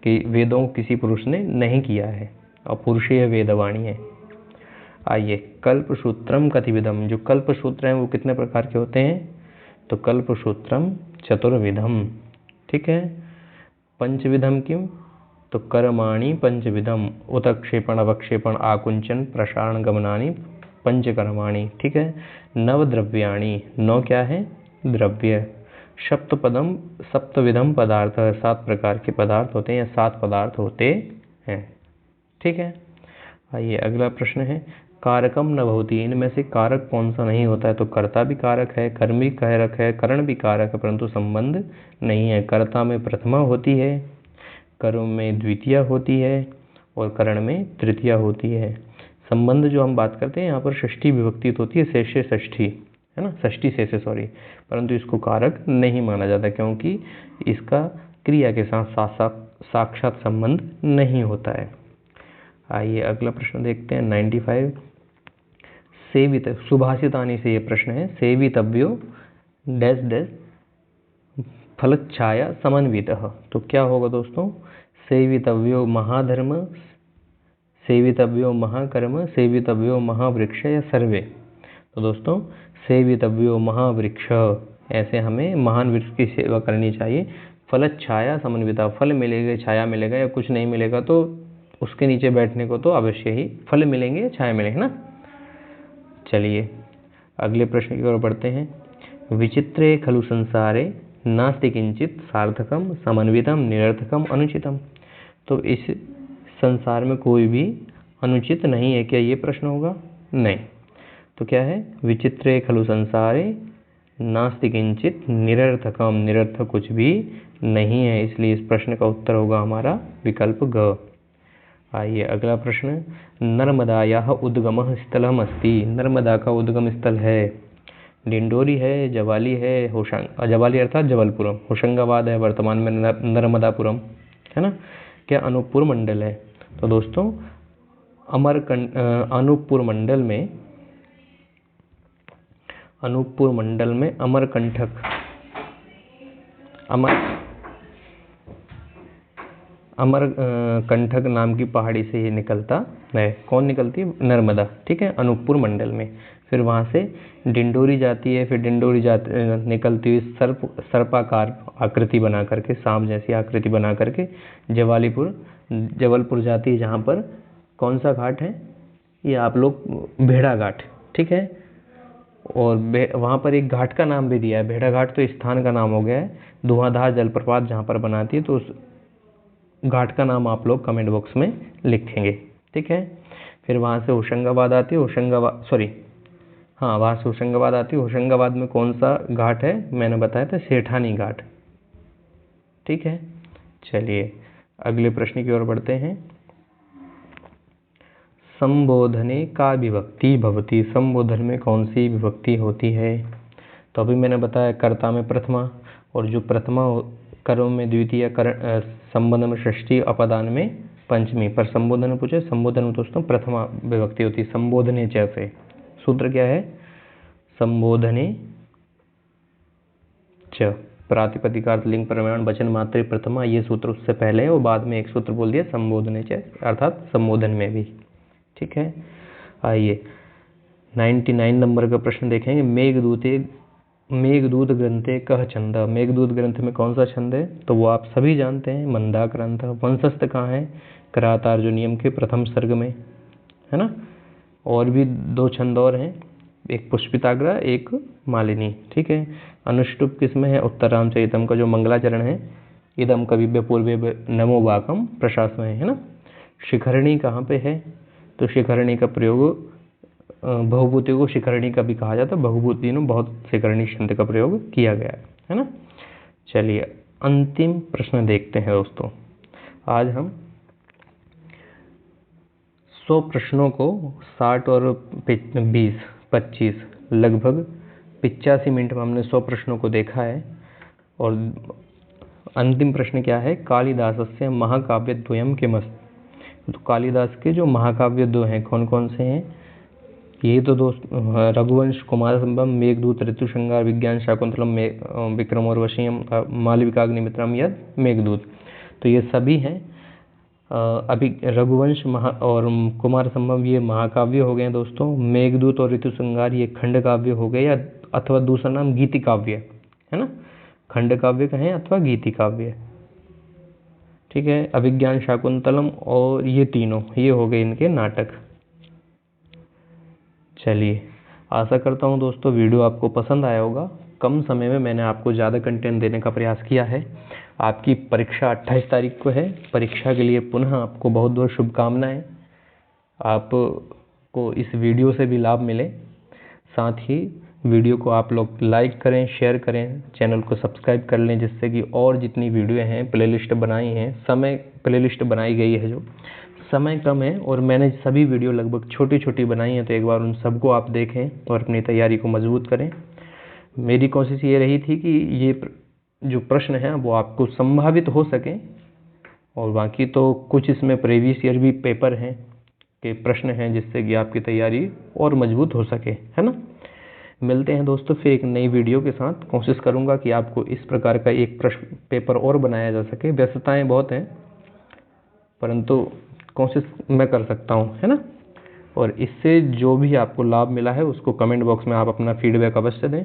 कि वेदों किसी पुरुष ने नहीं किया है, अपौरुषेय वेदवाणी है। आइए कल्पसूत्रम कतिविधम। जो कल्पसूत्र हैं वो कितने प्रकार के होते हैं? तो कल्पसूत्रम चतुर्विधम, ठीक है। पंचविधम किम? तो कर्माणि पंचविधम, उत्क्षेपण, अवक्षेपण, आकुंचन, प्रसारण, गमनानि पंचकर्माणि, ठीक है। नवद्रव्याणि, 9 क्या है? द्रव्य। सप्तपदम सप्तविधम पदार्थ, 7 प्रकार के पदार्थ होते हैं या 7 पदार्थ होते हैं, ठीक है। आइए अगला प्रश्न है, कारकम न भवति। इनमें से कारक कौन सा नहीं होता है? तो कर्ता भी कारक है, कर्म भी कारक है, करण भी कारक है, परंतु संबंध नहीं है। कर्ता में प्रथमा होती है, कर्म में द्वितीया होती है और करण में तृतीया होती है। संबंध जो हम बात करते हैं यहाँ पर षष्ठी विभक्ति होती है, शेषे षष्ठी, है ना, षष्ठी शेषे सॉरी, परंतु इसको कारक नहीं माना जाता क्योंकि इसका क्रिया के साथ साक्षात संबंध नहीं होता है। आइए अगला प्रश्न देखते हैं 95। सेवित, सुभाषितानि से ये प्रश्न है। सेवितव्यो डैश डैश फलच्छाया समन्वितः। तो क्या होगा दोस्तों? सेवितव्यो महाधर्म, सेवितव्यो महाकर्म, सेवितव्यो महावृक्ष या सर्वे। तो दोस्तों सेवितव्यो महावृक्ष, ऐसे हमें महान वृक्ष की सेवा करनी चाहिए। फलच्छाया समन्विता, फल मिलेगा, छाया मिलेगा या कुछ नहीं मिलेगा तो उसके नीचे बैठने को तो अवश्य ही फल मिलेंगे, छाया मिलेगी ना। चलिए अगले प्रश्न की ओर बढ़ते हैं। विचित्रे खलु संसारे नास्ति किंचित सार्थकम समन्वितम निरर्थकम अनुचितम। तो इस संसार में कोई भी अनुचित नहीं है, क्या ये प्रश्न होगा? नहीं। तो क्या है? विचित्रे खलु संसारे नास्ति किंचित निरर्थकम, निरर्थक कुछ भी नहीं है, इसलिए इस प्रश्न का उत्तर होगा हमारा विकल्प ग। आइए अगला प्रश्न, नर्मदायाः उद्गमः स्थलम् अस्ति। नर्मदा का उद्गम स्थल है, डिंडोरी है, जवाली है, जवाली अर्थात जबलपुरम, होशंगाबाद है, वर्तमान में नर्मदापुरम, है ना। क्या अनूपपुर मंडल है? तो दोस्तों अनूपपुर मंडल में अमरकंटक नाम की पहाड़ी से ये निकलता है। कौन निकलती है? नर्मदा, ठीक है, अनूपपुर मंडल में। फिर वहाँ से डिंडोरी जाती है, फिर डिंडोरी निकलती हुई सर्पाकार आकृति बना करके, सांप जैसी आकृति बना करके जबलपुर जाती है, जहाँ पर कौन सा घाट है? ये आप लोग भेड़ा घाट, ठीक है। और वहाँ पर एक घाट का नाम भी दिया है, भेड़ा घाट तो स्थान का नाम हो गया है। धुआंधार जलप्रपात जहाँ पर बनाती है, तो उस घाट का नाम आप लोग कमेंट बॉक्स में लिखेंगे, ठीक है। फिर वहाँ से होशंगाबाद आती है, वहाँ से होशंगाबाद आती है। होशंगाबाद में कौन सा घाट है? मैंने बताया था सेठानी घाट, ठीक है। चलिए अगले प्रश्न की ओर बढ़ते हैं। संबोधने का विभक्ति भवति। संबोधन में कौन सी विभक्ति होती है? तो अभी मैंने बताया कर्ता में प्रथमा, और जो प्रथमा कर्म में द्वितीय, संबोधन में षष्ठी, अपदान में पंचमी। पर संबोधन में पूछे, संबोधन में दोस्तों प्रथमा विभक्ति होती है, संबोधने च से। सूत्र क्या है? संबोधने च, प्रातिपदिकार्थ लिंग परिमाण वचन मात्रे प्रथमा, ये सूत्र उससे पहले है और बाद में एक सूत्र बोल दिया संबोधने च, अर्थात संबोधन में भी। ठीक है, आइए 99 नंबर का प्रश्न देखेंगे। मेघदूत ग्रंथे कह छंद। मेघदूत ग्रंथ में कौन सा छंद है? तो वो आप सभी जानते हैं, मंदाक्रांत। वंशस्थ कहाँ है? करातार्जुनीयम के प्रथम सर्ग में, है ना। और भी 2 छंद और हैं, एक पुष्पिताग्र, एक मालिनी। ठीक है, अनुष्टुप किसमें है? उत्तररामचरितम का जो मंगलाचरण है, इदम कविभ्य पूर्वे नमो वाकम प्रशास में है ना। शिखरणी कहाँ पे है? तो शिखरणी का प्रयोग बहुभूति को शिखरणी का भी कहा जाता है, बहुभूति में बहुत शिखरणी छंद का प्रयोग किया गया है ना। चलिए अंतिम प्रश्न देखते हैं दोस्तों। आज हम 100 प्रश्नों को 60 और 20-25 लगभग 85 मिनट में हमने 100 प्रश्नों को देखा है। और अंतिम प्रश्न क्या है? कालिदासस्य महाकाव्य द्वयम किमस्ति। तो कालिदास के जो महाकाव्य 2 हैं कौन कौन से हैं? ये तो दोस्त रघुवंश, कुमार संभव, मेघदूत, ऋतुसंहार, विज्ञान शाकुंतलम, विक्रमोर्वशीयम, मालविकाग्निमित्रम या मेघदूत। तो ये सभी हैं। अभी रघुवंश और कुमार संभव ये महाकाव्य हो गए दोस्तों। मेघदूत और ऋतुसंहार ये खंड काव्य हो गए, या अथवा दूसरा नाम गीति काव्य है ना। खंड काव्य कहें अथवा गीति काव्य। ठीक है, अभिज्ञान शाकुंतलम और ये तीनों ये हो गए इनके नाटक। चलिए आशा करता हूँ दोस्तों वीडियो आपको पसंद आया होगा। कम समय में मैंने आपको ज़्यादा कंटेंट देने का प्रयास किया है। आपकी परीक्षा 28 तारीख को है। परीक्षा के लिए पुनः आपको बहुत बहुत शुभकामनाएं। आपको इस वीडियो से भी लाभ मिले। साथ ही वीडियो को आप लोग लाइक करें, शेयर करें, चैनल को सब्सक्राइब कर लें, जिससे कि और जितनी वीडियो हैं प्लेलिस्ट बनाई हैं, समय प्लेलिस्ट बनाई गई है, जो समय कम है और मैंने सभी वीडियो लगभग छोटी छोटी बनाई हैं, तो एक बार उन सबको आप देखें और अपनी तैयारी को मजबूत करें। मेरी कोशिश ये रही थी कि ये जो प्रश्न हैं वो आपको संभावित हो सके, और बाकी तो कुछ इसमें प्रीवियस ईयर भी पेपर हैं के प्रश्न हैं, जिससे कि आपकी तैयारी और मजबूत हो सके, है ना। मिलते हैं दोस्तों फिर एक नई वीडियो के साथ। कोशिश करूँगा कि आपको इस प्रकार का एक प्रश्न पेपर और बनाया जा सके। व्यस्तताएँ बहुत हैं, परंतु कोशिश मैं कर सकता हूँ, है ना। और इससे जो भी आपको लाभ मिला है उसको कमेंट बॉक्स में आप अपना फीडबैक अवश्य दें।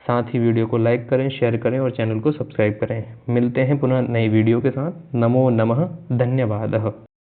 साथ ही वीडियो को लाइक करें, शेयर करें और चैनल को सब्सक्राइब करें। मिलते हैं पुनः नई वीडियो के साथ। नमो नमः, धन्यवाद।